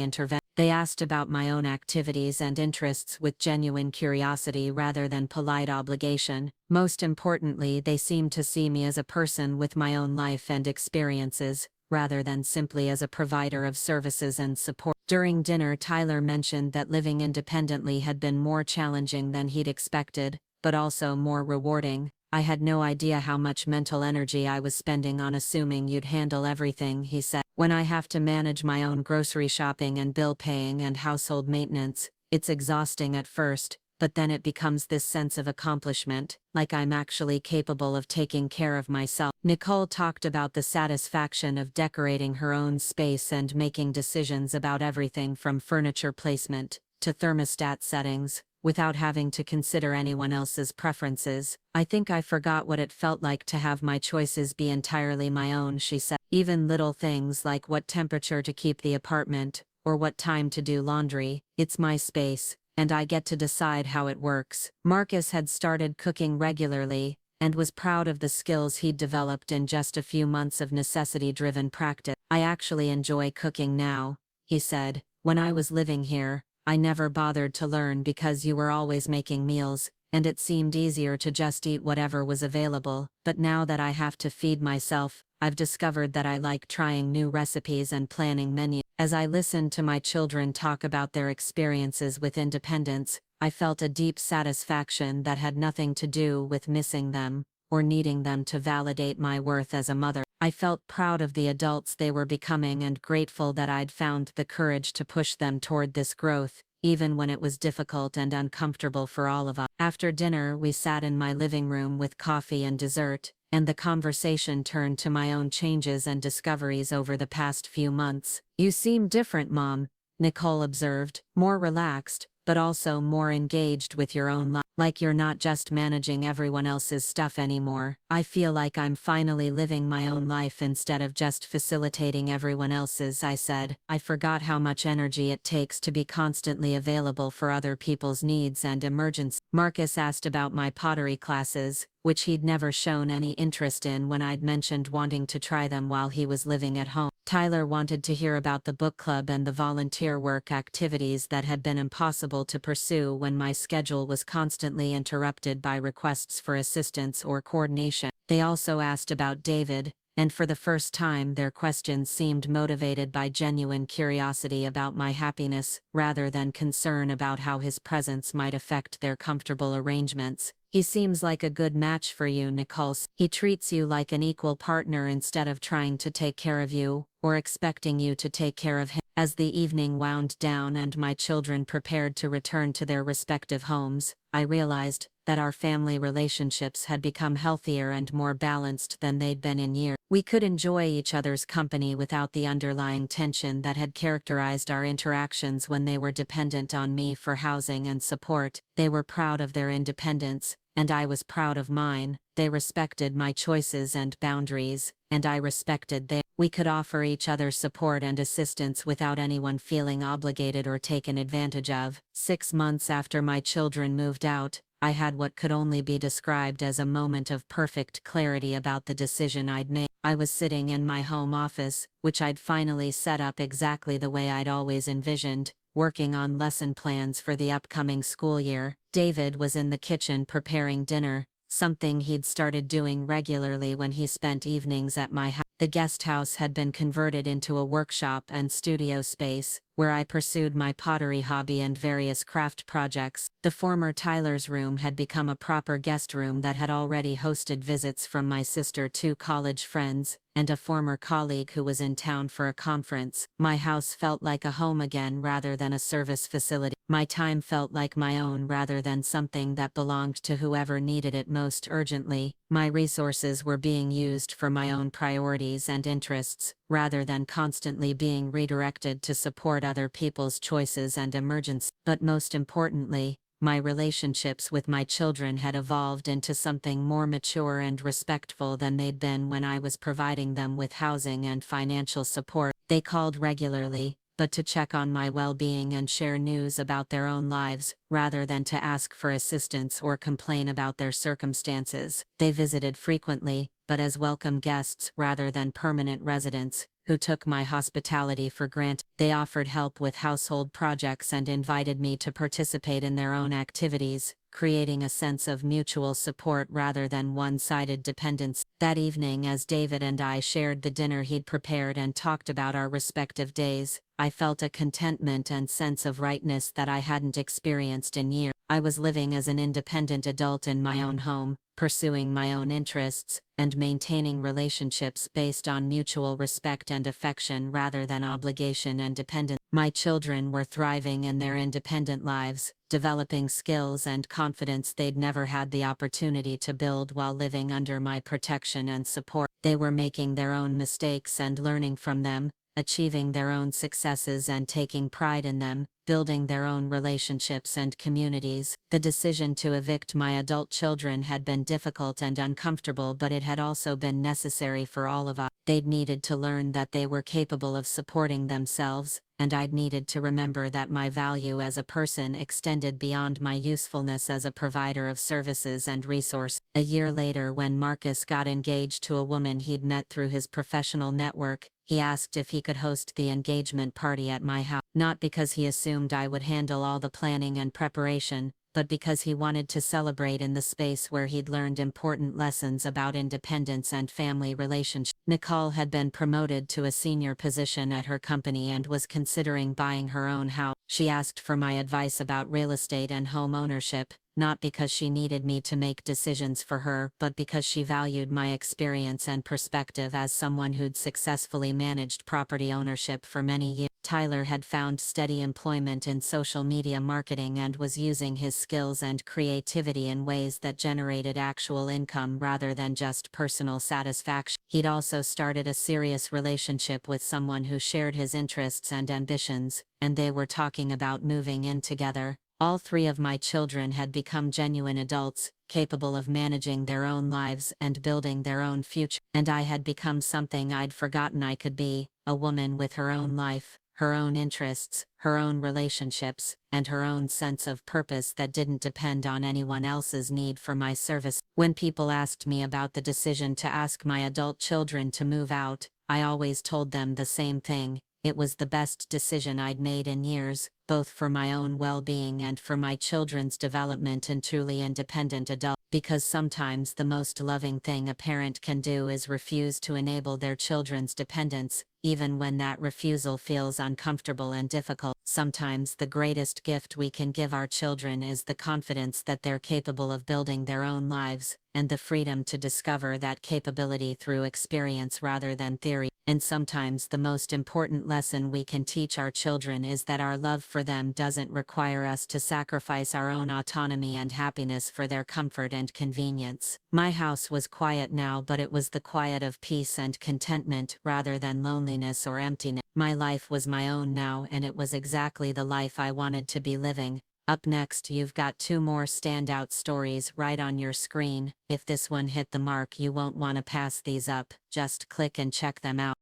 intervention. They asked about my own activities and interests with genuine curiosity rather than polite obligation. Most importantly, they seemed to see me as a person with my own life and experiences, rather than simply as a provider of services and support. During dinner, Tyler mentioned that living independently had been more challenging than he'd expected, but also more rewarding. I had no idea how much mental energy I was spending on assuming you'd handle everything, he said. When I have to manage my own grocery shopping and bill paying and household maintenance, it's exhausting at first, but then it becomes this sense of accomplishment, like I'm actually capable of taking care of myself. Nicole talked about the satisfaction of decorating her own space and making decisions about everything from furniture placement to thermostat settings, without having to consider anyone else's preferences. I think I forgot what it felt like to have my choices be entirely my own, she said. Even little things like what temperature to keep the apartment, or what time to do laundry, it's my space, and I get to decide how it works. Marcus had started cooking regularly, and was proud of the skills he'd developed in just a few months of necessity-driven practice. I actually enjoy cooking now, he said. When I was living here, I never bothered to learn because you were always making meals, and it seemed easier to just eat whatever was available. But now that I have to feed myself, I've discovered that I like trying new recipes and planning menus. As I listened to my children talk about their experiences with independence, I felt a deep satisfaction that had nothing to do with missing them, or needing them to validate my worth as a mother. I felt proud of the adults they were becoming and grateful that I'd found the courage to push them toward this growth, even when it was difficult and uncomfortable for all of us. After dinner, we sat in my living room with coffee and dessert, and the conversation turned to my own changes and discoveries over the past few months. You seem different, Mom, Nicole observed, more relaxed, but also more engaged with your own life. Like you're not just managing everyone else's stuff anymore. I feel like I'm finally living my own life instead of just facilitating everyone else's, I said. I forgot how much energy it takes to be constantly available for other people's needs and emergencies. Marcus asked about my pottery classes, which he'd never shown any interest in when I'd mentioned wanting to try them while he was living at home. Tyler wanted to hear about the book club and the volunteer work activities that had been impossible to pursue when my schedule was constantly interrupted by requests for assistance or coordination. They also asked about David, and for the first time their questions seemed motivated by genuine curiosity about my happiness, rather than concern about how his presence might affect their comfortable arrangements. "He seems like a good match for you, Nicole. He treats you like an equal partner instead of trying to take care of you, or expecting you to take care of him." As the evening wound down and my children prepared to return to their respective homes, I realized that our family relationships had become healthier and more balanced than they'd been in years. We could enjoy each other's company without the underlying tension that had characterized our interactions when they were dependent on me for housing and support. They were proud of their independence, and I was proud of mine. They respected my choices and boundaries, and I respected theirs. We could offer each other support and assistance without anyone feeling obligated or taken advantage of. 6 months after my children moved out, I had what could only be described as a moment of perfect clarity about the decision I'd made. I was sitting in my home office, which I'd finally set up exactly the way I'd always envisioned, working on lesson plans for the upcoming school year. David was in the kitchen preparing dinner, something he'd started doing regularly when he spent evenings at my house. The guest house had been converted into a workshop and studio space, where I pursued my pottery hobby and various craft projects. The former Tyler's room had become a proper guest room that had already hosted visits from my sister, 2 college friends, and a former colleague who was in town for a conference. My house felt like a home again rather than a service facility. My time felt like my own rather than something that belonged to whoever needed it most urgently. My resources were being used for my own priorities and interests, rather than constantly being redirected to support other people's choices and emergencies. But most importantly, my relationships with my children had evolved into something more mature and respectful than they'd been when I was providing them with housing and financial support. They called regularly, but to check on my well-being and share news about their own lives, rather than to ask for assistance or complain about their circumstances. They visited frequently, but as welcome guests rather than permanent residents, who took my hospitality for granted. They offered help with household projects and invited me to participate in their own activities, creating a sense of mutual support rather than one-sided dependence. That evening, as David and I shared the dinner he'd prepared and talked about our respective days, I felt a contentment and sense of rightness that I hadn't experienced in years. I was living as an independent adult in my own home, pursuing my own interests, and maintaining relationships based on mutual respect and affection rather than obligation and dependence. My children were thriving in their independent lives, developing skills and confidence they'd never had the opportunity to build while living under my protection and support. They were making their own mistakes and learning from them, achieving their own successes and taking pride in them, building their own relationships and communities. The decision to evict my adult children had been difficult and uncomfortable, but it had also been necessary for all of us. They'd needed to learn that they were capable of supporting themselves, and I'd needed to remember that my value as a person extended beyond my usefulness as a provider of services and resources. A year later, when Marcus got engaged to a woman he'd met through his professional network, he asked if he could host the engagement party at my house. Not because he assumed I would handle all the planning and preparation, but because he wanted to celebrate in the space where he'd learned important lessons about independence and family relationships. Nicole had been promoted to a senior position at her company and was considering buying her own house. She asked for my advice about real estate and home ownership, not because she needed me to make decisions for her, but because she valued my experience and perspective as someone who'd successfully managed property ownership for many years. Tyler had found steady employment in social media marketing and was using his skills and creativity in ways that generated actual income rather than just personal satisfaction. He'd also started a serious relationship with someone who shared his interests and ambitions, and they were talking about moving in together. All 3 of my children had become genuine adults, capable of managing their own lives and building their own future. And I had become something I'd forgotten I could be, a woman with her own life, her own interests, her own relationships, and her own sense of purpose that didn't depend on anyone else's need for my service. When people asked me about the decision to ask my adult children to move out, I always told them the same thing. It was the best decision I'd made in years, both for my own well-being and for my children's development and truly independent adults. Because sometimes the most loving thing a parent can do is refuse to enable their children's dependence, even when that refusal feels uncomfortable and difficult. Sometimes the greatest gift we can give our children is the confidence that they're capable of building their own lives, and the freedom to discover that capability through experience rather than theory. And sometimes the most important lesson we can teach our children is that our love for them doesn't require us to sacrifice our own autonomy and happiness for their comfort and convenience. My house was quiet now, but it was the quiet of peace and contentment rather than loneliness or emptiness. My life was my own now, and it was exactly the life I wanted to be living. Up next, you've got 2 more standout stories right on your screen. If this one hit the mark, you won't want to pass these up. Just click and check them out.